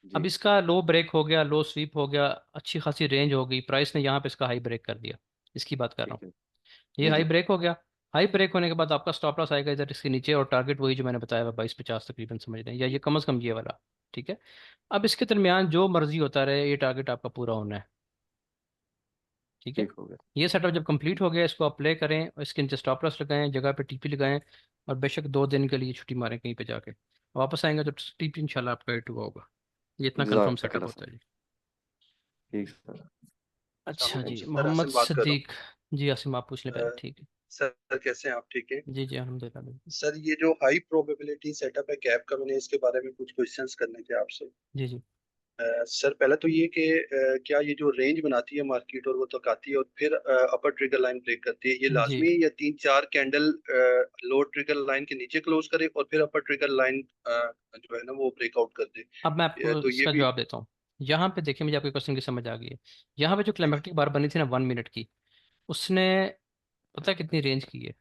अब जी। इसका लो ब्रेक हो गया, लो स्वीप हो गया, अच्छी खासी रेंज हो गई, प्राइस ने यहाँ पे इसका हाई ब्रेक कर दिया, इसकी बात कर रहा ठीक हूँ। है। ये जी। हाई जी। ब्रेक हो गया। हाई ब्रेक होने के बाद आपका स्टॉप लॉस आएगा इधर इसके नीचे, और टारगेट वही जो मैंने बताया हुआ 22-50 तकरीबन, समझ लें, या ये कम से कम ये वाला। ठीक है। अब इसके दरमियान जो मर्जी होता रहे, ये टारगेट आपका पूरा होना है। ठीक है। ठीक हो गया। ये सेटअप जब कंप्लीट हो गया, इसको आप प्ले करें और इसके नीचे स्टॉप लॉस लगाएं, जगह पे टीपी लगाएं, और बेशक 2 दिन के लिए छुट्टी मारें कहीं पे जाके, वापस आएंगे तो टीपी इंशाल्लाह आपका हिट हुआ होगा। ये इतना कंफर्म सेटअप जज़ाकल्लाह होता सर। है जी। ठीक सर। अच्छा जी, सर मोहम्मद आसिम बात कर रहा सिद्दीक। जी आसिम, आप पूछ लें पहले। हूँ। ठीक है। सर कैसे हैं आप, ठीक है? जी जी अल्हम्दुलिल्लाह, बिल्कुल। सर ये जो हाई प्रोबेबिलिटी सेटअप है गैप का, मैंने इसके बारे में कुछ क्वेश्चंस करने थे आपसे। जी जी सर पहला तो ये कि क्या ये जो रेंज बनाती है मार्केट और वो तकाती है और फिर अपर ट्रिगर लाइन ब्रेक करती है, ये जी। लाजमी है या 3-4 कैंडल लो ट्रिगर लाइन के नीचे क्लोज करे और फिर अपर ट्रिगर लाइन जो है ना वो ब्रेकआउट कर दे? अब मैं आपको तो ये इसका भी जवाब देता हूँ। यहाँ पे देखिए, मुझे आपके क्वेश्चन की समझ आ गई है। यहाँ पे जो क्लाइमेक्टिक बार बनी थी ना 1 मिनट की, उसने पता है कितनी रेंज की है?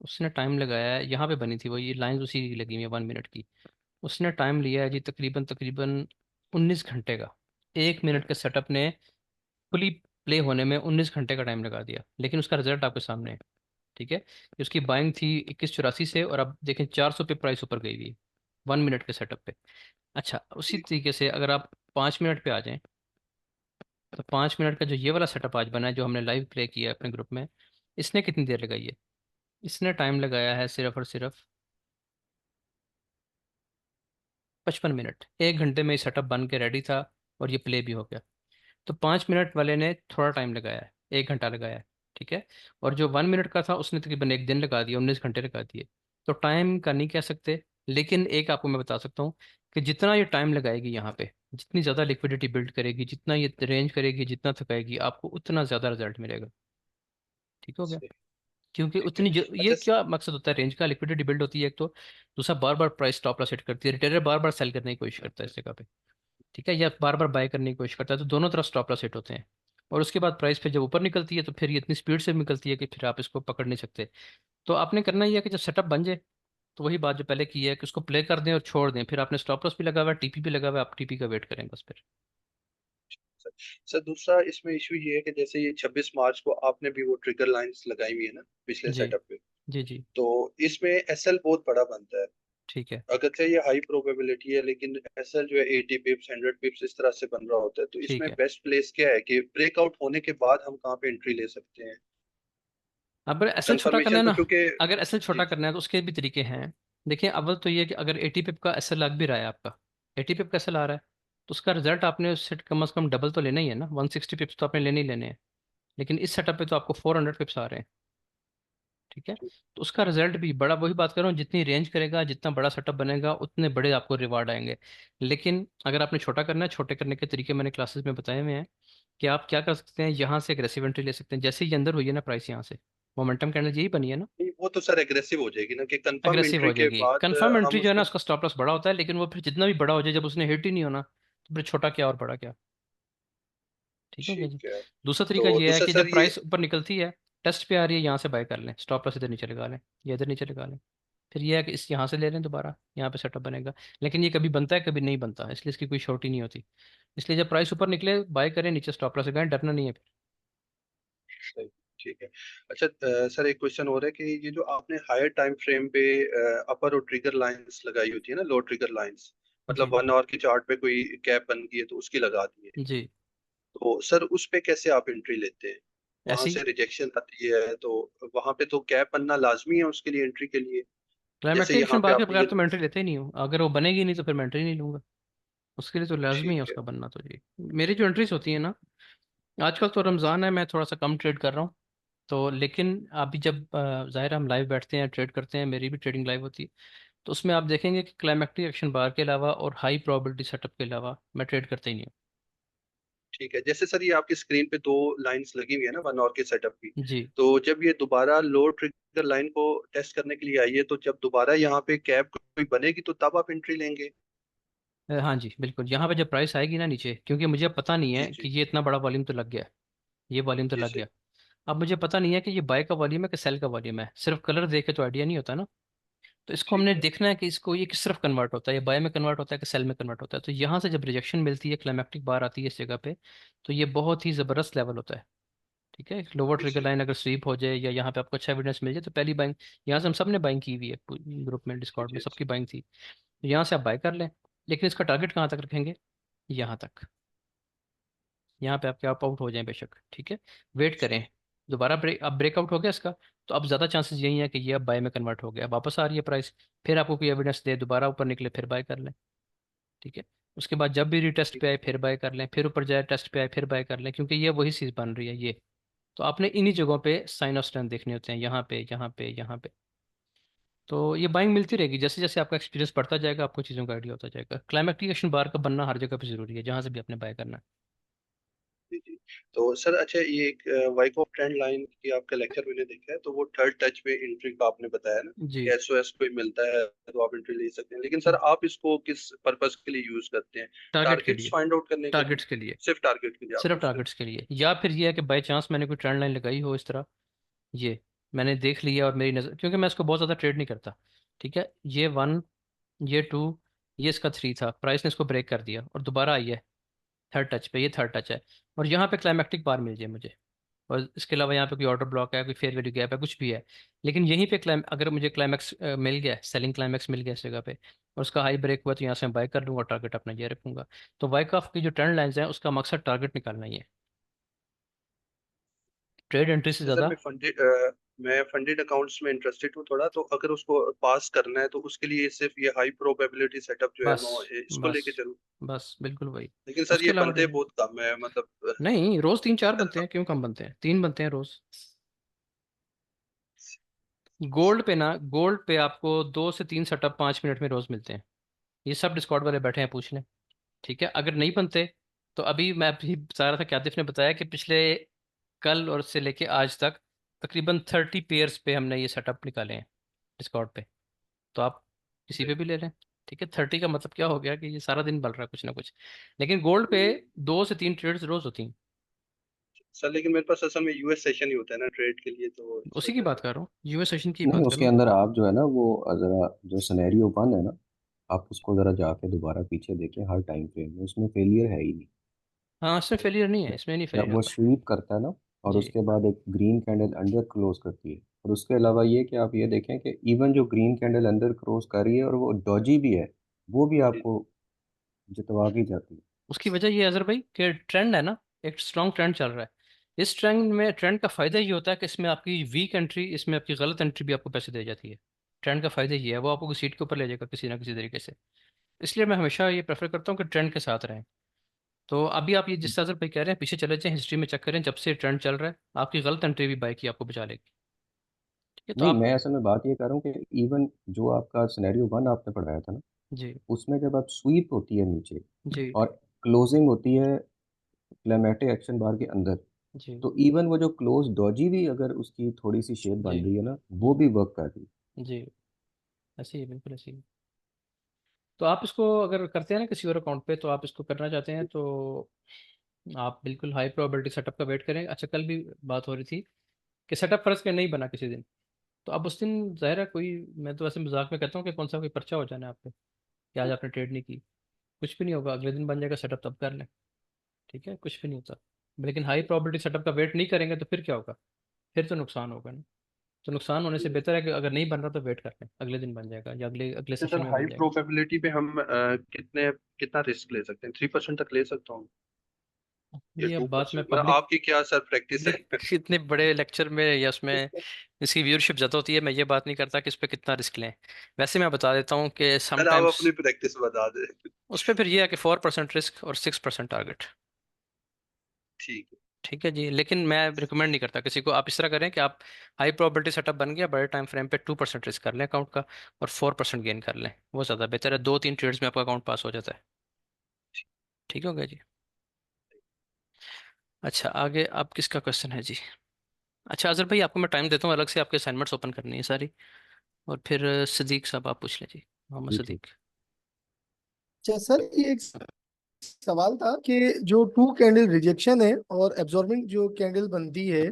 उसने टाइम लगाया है, यहाँ पे बनी थी वो, ये लाइन उसी की लगी हुई है 1 मिनट की। उसने टाइम लिया है जी तकरीबन तकरीबन 19 घंटे का। 1 मिनट के सेटअप ने फुली प्ले होने में 19 घंटे का टाइम लगा दिया, लेकिन उसका रिजल्ट आपके सामने है। ठीक है। कि उसकी बाइंग थी 2184 से, और अब देखें 400 पे प्राइस ऊपर गई हुई है 1 मिनट के सेटअप पे। अच्छा, उसी तरीके से अगर आप 5 मिनट पे आ जाएं, तो 5 मिनट का जो ये वाला सेटअप आज बना है, जो हमने लाइव प्ले किया है अपने ग्रुप में, इसने कितनी देर लगाई है? इसने टाइम लगाया है सिर्फ और सिर्फ 55 मिनट। 1 घंटे में ये सेटअप बन के रेडी था, और ये प्ले भी हो गया। तो 5 मिनट वाले ने थोड़ा टाइम लगाया है, 1 घंटा लगाया है। ठीक है। और जो 1 मिनट का था उसने तकरीबन 1 दिन लगा दिया, 19 घंटे लगा दिए। तो टाइम का नहीं कह सकते, लेकिन एक आपको मैं बता सकता हूँ कि जितना ये टाइम लगाएगी यहाँ पे, जितनी ज़्यादा लिक्विडिटी बिल्ड करेगी, जितना ये रेंज करेगी, जितना थकाएगी, आपको उतना ज़्यादा रिजल्ट मिलेगा। ठीक हो गया। क्योंकि ठीक है। उतनी ये अच्छा क्या मकसद होता है रेंज का? लिक्विडिटी बिल्ड होती है एक तो, दूसरा बार बार प्राइस स्टॉप लॉस हिट करती है, रिटेलर बार बार सेल करने की कोशिश करता है इस जगह पे। ठीक है। या बार बार बाय करने की कोशिश करता है, तो दोनों तरफ स्टॉप लॉस हिट होते हैं। और उसके बाद प्राइस फिर जब ऊपर निकलती है, तो फिर ये इतनी स्पीड से निकलती है कि फिर आप इसको पकड़ नहीं सकते। तो आपने करना ही है कि जब सेटअप बन जाए, तो वही बात जो पहले की है कि उसको प्ले कर दें और छोड़ दें। फिर आपने स्टॉप लॉस भी लगा हुआ है, टीपी भी लगा हुआ है, आप टीपी का वेट करें बस फिर। सर, सर दूसरा इसमें इशू ये है कि जैसे ये 26 मार्च को आपने भी वो ट्रिगर लाइंस लगाई हुई है ना पिछले जी सेटअप पे, जी जी। तो इसमें एसएल बहुत बड़ा बनता है। ठीक है। अगरचे ये हाई प्रोबेबिलिटी है लेकिन एसएल जो है 80 पिप्स 100 पिप्स इस तरह से बन रहा होता है, तो ठीक इसमें है। बेस्ट प्लेस क्या है कि ब्रेकआउट होने के बाद हम कहाँ पे एंट्री ले सकते हैं? अगर एसएल छोटा करना कंफर्मेशन है तो ना, क्योंकि अगर एसएल जी छोटा करना है तो उसके भी तरीके हैं। देखिए, अव्वल तो ये कि अगर 80 पिप का एसएल लग भी रहा है आपका, 80 पिप का एसएल आ रहा है, तो उसका रिजल्ट आपने उससे कम से कम डबल तो लेना ही है ना। 160 पिप्स तो आपने लेने ही लेने हैं। लेकिन इस सेटअप पे तो आपको 400 पिप्स आ रहे हैं। ठीक है। तो उसका रिजल्ट भी बड़ा, वही बात कर रहा हूँ, जितनी रेंज करेगा, जितना बड़ा सेटअप बनेगा, उतने बड़े आपको रिवार्ड आएंगे। लेकिन अगर आपने छोटा करना है, छोटे करने के तरीके मैंने क्लासेस में बताए हुए हैं। कि आप क्या कर सकते हैं, यहाँ से एग्रेसिव एंट्री ले सकते हैं, जैसे ही अंदर हुई है ना प्राइस यहाँ से, मोमेंटम कैंडल यही बनी है ना, नहीं, वो तो सर एग्रेसिव हो जाएगी ना कि कंफर्म एग्रेसिव एंट्री हो के जाएगी। बाद कंफर्म हम एंट्री जो है ना, उसको उसका स्टॉप लॉस बड़ा होता है, लेकिन वो फिर जितना भी बड़ा हो जाए, जब उसने हिट ही नहीं होना, तो फिर छोटा क्या और बड़ा क्या। ठीक हो गया जी। ठीक है। दूसरा तो तरीका ये है दूसरा कि सर जब ये प्राइस ऊपर निकलती है, टेस्ट पे आ रही है, यहाँ से बाय कर लें, स्टॉप लॉस इधर नीचे लगा लें, या इधर नीचे लगा लें। फिर ये है कि इस यहाँ से ले लें दोबारा, यहाँ पे सेटअप बनेगा। लेकिन ये कभी बनता है कभी नहीं बनता, इसलिए इसकी कोई शॉर्ट ही नहीं होती। इसलिए जब प्राइस ऊपर निकले बाय करें, नीचे स्टॉप लॉस लगाएं, डरना नहीं है फिर। सही, ठीक है। अच्छा सर एक क्वेश्चन हो रहा है कि ये जो आपने हायर टाइम फ्रेम पे अपर और ट्रिगर लाइंस लगाई होती है ना, लो ट्रिगर लाइंस, मतलब जी 1 आवर की चार्ट पे कोई कैप बन गई है तो उसकी लगा दी है, जी। तो सर उस पे कैसे आप एंट्री लेते हैं? वहां ऐसी से रिजेक्शन आती है तो वहां पे तो कैप बनना लाजमी है उसके लिए, एंट्री के लिए? जैसे क्लाइमेटिक यहाँ एक्शन पे बार के आपने बगैर ये तो मैं एंट्री लेते ही नहीं हूँ। अगर वो बनेगी नहीं तो फिर मैं एंट्री नहीं लूंगा। उसके लिए तो लाजमी है ठीक है। उसका बनना तो जी। मेरी जो एंट्रीज होती है ना, आजकल तो रमज़ान है, मैं थोड़ा सा कम ट्रेड कर रहा हूँ। तो लेकिन अभी जब ज़ाहिर हम लाइव बैठते हैं ट्रेड करते हैं, मेरी भी ट्रेडिंग लाइव होती है, तो उसमें आप देखेंगे कि क्लाइमेक्टिक एक्शन बार के अलावा और हाई प्रोबेबिलिटी सेटअप के अलावा मैं ट्रेड करता ही नहीं ठीक है, जैसे सर ये आपकी स्क्रीन पे दो लाइंस लगी हुई है ना 1 आवर के सेटअप की, हूँ जी। तो जब ये दोबारा लो ट्रिगर लाइन को टेस्ट करने के लिए आई है, तो जब दोबारा यहाँ पे कैप कोई बनेगी तो तब आप एंट्री लेंगे? हाँ जी बिल्कुल, यहाँ पे जब प्राइस आएगी ना नीचे, क्योंकि मुझे पता नहीं जी है जी कि ये इतना बड़ा वॉल्यूम तो लग गया, ये वॉल्यूम तो जी लग जी गया। अब मुझे पता नहीं है कि ये बाय का वॉल्यूम है कि सेल का वॉल्यूम है, सिर्फ कलर देख के तो आइडिया नहीं होता ना। तो इसको हमने ठीक है। देखना है कि इसको ये किस तरफ कन्वर्ट होता है, ये बाय में कन्वर्ट होता है कि सेल में कन्वर्ट होता है। तो यहाँ से जब रिजेक्शन मिलती है, क्लाइमेक्टिक बार आती है इस जगह पे, तो ये बहुत ही ज़बरदस्त लेवल होता है। ठीक है, लोअर जी ट्रिगर जी लाइन अगर स्वीप हो जाए या यहाँ पे आपको अच्छा एविडेंस मिल जाए, तो पहली बाइंग यहाँ से हम सब ने बाइंग की हुई है, ग्रुप में जी डिस्कॉर्ड में जी सबकी बाइंग थी। तो यहाँ से आप बाय कर लें, लेकिन इसका टारगेट कहाँ तक रखेंगे, यहाँ तक। यहाँ पे आपके आप आउट हो जाएं बेशक, ठीक है, वेट करें। दोबारा अब ब्रेकआउट हो गया इसका, तो अब ज़्यादा चांसेस यही है कि ये अब बाय में कन्वर्ट हो गया, वापस आ रही है प्राइस, फिर आपको कोई एविडेंस दे दोबारा ऊपर निकले फिर बाय कर लें। ठीक है, उसके बाद जब भी रीटेस्ट ठीक पे आए फिर बाय कर लें, फिर ऊपर जाए टेस्ट पे आए फिर बाय कर लें, क्योंकि ये वही चीज़ बन रही है ये। तो आपने इन्हीं जगहों पे साइन ऑफ स्ट्रेंथ देखने होते हैं, यहाँ पे यहाँ पे यहाँ पे। तो ये बाइंग मिलती रहेगी, जैसे जैसे आपका एक्सपीरियंस बढ़ता जाएगा आपको चीज़ों का आइडिया होता जाएगा। क्लाइमेक्टिक एक्शन बार का बनना हर जगह पे जरूरी है, जहाँ से भी आपने बाय करना है। जी जी। तो सर अच्छा, ये एक वाइक ऑफ ट्रेंड लाइन की आपका लेक्चर मैंने देखा है, तो वो थर्ड टच पे एंट्री का आपने बताया ना जी। कि एसओएस कोई मिलता है तो आप एंट्री ले सकते हैं, लेकिन सर आप इसको किस पर्पस के लिए यूज करते हैं? टारगेट के टारगेट्स लिए, फाइंड आउट करने के लिए? टारगेट्स के लिए, सिर्फ टारगेट के लिए आप सिर्फ यूज करते टारगेट्स के लिए। या फिर ये है कि बाई चांस मैंने कोई ट्रेंड लाइन लगाई हो इस तरह, ये मैंने देख लिया और मेरी नज़र, क्योंकि मैं इसको बहुत ज़्यादा ट्रेड नहीं करता, ठीक है, ये 1, ये 2, ये इसका 3 था, प्राइस ने इसको ब्रेक कर दिया और दोबारा आई है थर्ड टच पे, ये थर्ड टच है, और यहाँ पे क्लाइमेक्टिक बार मिल जाए मुझे, और इसके अलावा यहाँ पे कोई ऑर्डर ब्लॉक है, कोई फेयर वैल्यू गैप है, कुछ भी है, लेकिन यहीं पे अगर मुझे क्लाइमैक्स मिल गया, सेलिंग क्लाइमैक्स मिल गया इस जगह पे, और उसका हाई ब्रेक हुआ, तो यहाँ से मैं बाय कर लूँगा, टारगेट अपना ये रखूंगा। तो वाइकॉफ की जो ट्रेंड लाइंस हैं उसका मकसद टारगेट निकालना ही है, ट्रेड एंट्री से हैं? सर ज़्यादा। मैं फंडेड अकाउंट्स में इंटरेस्टेड हूँ थोड़ा, तो अगर उसको पास करना है तो उसके लिए सिर्फ ये हाई प्रोबेबिलिटी सेटअप जो है बस मैं इसको बस लेके चलूँ? बस बिल्कुल वही। लेकिन सर उसके ये अलावा बनते ट्रेड बहुत कम है, मतलब नहीं, रोज़ 3-4 बनते हैं, क्यों कम बनते हैं, 3 बनते हैं रोज़। गोल्ड पे ना, गोल्ड पे आपको 2 से 3 सेटअप 5 मिनट में रोज़ मिलते हैं, ये सब डिस्कॉर्ड वाले बैठे हैं पूछ लें। ठीक है, अगर नहीं बनते तो अभी मैं अभी बता रहा था, क्यातिफ ने बताया कि पिछले कल और से लेके आज तक तकरीबन 30 पेयर्स पे हमने ये सेटअप निकाले हैं डिस्कॉर्ड पे, तो आप किसी पे भी ले लें। ठीक है, 30 का मतलब क्या हो गया कि ये सारा दिन बल रहा है कुछ ना कुछ, लेकिन गोल्ड पे 2 से 3 ट्रेड्स रोज होती हैं। सर लेकिन मेरे पास असल में यूएस सेशन ही होता है ना ट्रेड के लिए, तो इस उसी की वजह बात से। कर रहा हूँ, यूएस सेशन की नहीं, बात कर उसके रहा हूँ। अंदर आप जो है ना वो जरा जो सिनेरियो वन है ना, आप उसको जरा जाके दोबारा पीछे देखें, हर टाइम फ्रेम में उसमें फेलियर है ही नहीं। हाँ, इसमें फेलियर नहीं है, इसमें नहीं जब फेलियर वो होता। स्वीप करता है ना, और जी उसके बाद एक ग्रीन कैंडल अंडर क्लोज करती है, और उसके अलावा ये कि आप ये देखें कि इवन जो ग्रीन कैंडल अंडर क्लोज कर रही है और वो डॉजी भी है, वो भी जी आपको जितवा के जाती है। उसकी वजह ये है अजहर भाई कि ट्रेंड है ना, एक स्ट्रॉन्ग ट्रेंड चल रहा है। इस ट्रेंड में, ट्रेंड का फायदा ये होता है कि इसमें आपकी वीक एंट्री, इसमें आपकी गलत एंट्री भी आपको पैसे दे जाती है। ट्रेंड का फायदा ये है, वो आपको सीट के ऊपर ले जाएगा किसी ना किसी तरीके से। इसलिए मैं हमेशा ये प्रेफर करता हूँ कि ट्रेंड के साथ रहें। तो अभी आप ये जिस तरह से भाई कह रहे हैं, पीछे चले जाएं, हिस्ट्री में चेक करें, जब से ट्रेंड चल रहा है आपकी गलत एंट्री भी बाइक की आपको बचा लेगी। ठीक है, तो नहीं, आप। मैं असल में बात ये कर रहा हूँ कि इवन जो आपका सिनेरियो वन आपने पढ़ाया था ना, जी उसमें जब आप स्वीप होती है नीचे जी और क्लोजिंग होती है क्लेमेटिक एक्शन बार के अंदर, जी तो इवन वो जो क्लोज डॉजी भी अगर उसकी थोड़ी सी शेप जी। बन रही है ना, वो भी वर्क कर रही है। जी ऐसे ही है, बिल्कुल ऐसे ही है। तो आप इसको अगर करते हैं ना किसी और अकाउंट पे, तो आप इसको करना चाहते हैं तो आप बिल्कुल हाई प्रोबेबिलिटी सेटअप का वेट करें। अच्छा, कल भी बात हो रही थी कि सेटअप फर्ज के नहीं बना किसी दिन, तो अब उस दिन ज़ाहिर है कोई, मैं तो ऐसे मजाक में कहता हूँ कि कौन सा कोई पर्चा हो जाना है आप पे कि आज आपने ट्रेड नहीं की, कुछ भी नहीं होगा, अगले दिन बन जाएगा सेटअप, तब कर लें। ठीक है, कुछ भी नहीं होता। लेकिन हाई प्रोबेबिलिटी सेटअप का वेट नहीं करेंगे तो फिर क्या होगा, फिर तो नुकसान होगा ना। तो नुकसान होने से बेहतर है कि अगर नहीं बन रहा तो वेट कर लें, अगले दिन बन जाएगा या अगले अगले अच्छा सेशन सर, में हाई बन जाएगा। प्रोबेबिलिटी पे हम कितना रिस्क ले सकते हैं? 3% तक ले सकता हूँ या ये अब टू बात मैं परसेंट मतलब पब्लिक, आपकी क्या सर प्रैक्टिस है? पब्लिक इतने बड़े लेक्चर में या उसमें इसकी व्यूअरशिप ज़्यादा होती है, मैं ये बात नहीं करता कि इस पर कितना रिस्क लें। वैसे मैं बता देता हूँ कि सर आप समटाइम्स अपनी प्रैक्टिस बता दें। उस पर फिर ये है कि 4% रिस्क और 6% टारगेट। ठीक है। ठीक है जी, लेकिन मैं रिकमेंड नहीं करता किसी को। आप इस तरह करें कि आप हाई प्रोबेबिलिटी सेटअप बन गया, बड़े टाइम फ्रेम पे 2% रिस्क कर लें अकाउंट का, और 4% गेन कर लें, वो ज़्यादा बेहतर है। 2-3 ट्रेड्स में आपका अकाउंट पास हो जाता है। ठीक हो गया जी। अच्छा, आगे आप किसका क्वेश्चन है जी? अच्छा अजहर भाई, आपको मैं टाइम देता हूँ, अलग से आपके असाइनमेंट्स ओपन करनी है सारी, और फिर सिद्दीक साहब आप पूछ लें जी, मोहम्मद जी ठीक। सिद्दीक। अच्छा सर, ये एक सवाल था कि जो टू कैंडल रिजेक्शन है और एब्जॉर्बिंग जो कैंडल बनती है,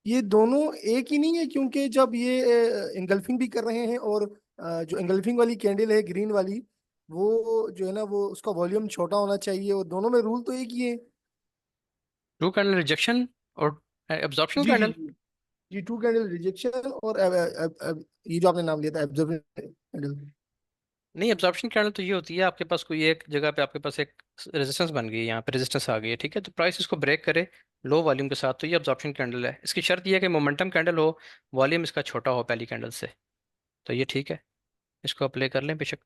ये दोनों एक ही नहीं है? क्योंकि जब ये इंगल्फिंग भी कर रहे हैं, और जो इंगल्फिंग वाली कैंडल है ग्रीन वाली, वो जो है ना, वो उसका वॉल्यूम छोटा होना चाहिए, और दोनों में रूल तो एक ही है। ट्रू कैंडल रिजेक्शन और एब्जॉर्प्शन जी जी कैंडल? जी जी, टू कैंडल रिजेक्शन और ये जो आपने नाम लिया था एब्जॉर्बिंग कैंडल। नहीं, एब्जॉर्प्शन कैंडल तो ये होती है, आपके पास कोई एक जगह पे आपके पास एक रेजिस्टेंस बन गई है, यहाँ पे रेजिस्टेंस आ गई है, ठीक है, तो प्राइस इसको ब्रेक करे लो वॉल्यूम के साथ, तो ये एब्जॉर्प्शन कैंडल है। इसकी शर्त ये है कि मोमेंटम कैंडल हो, वॉल्यूम इसका छोटा हो पहली कैंडल से, तो ये ठीक है, इसको अप्लाई कर लें बेशक।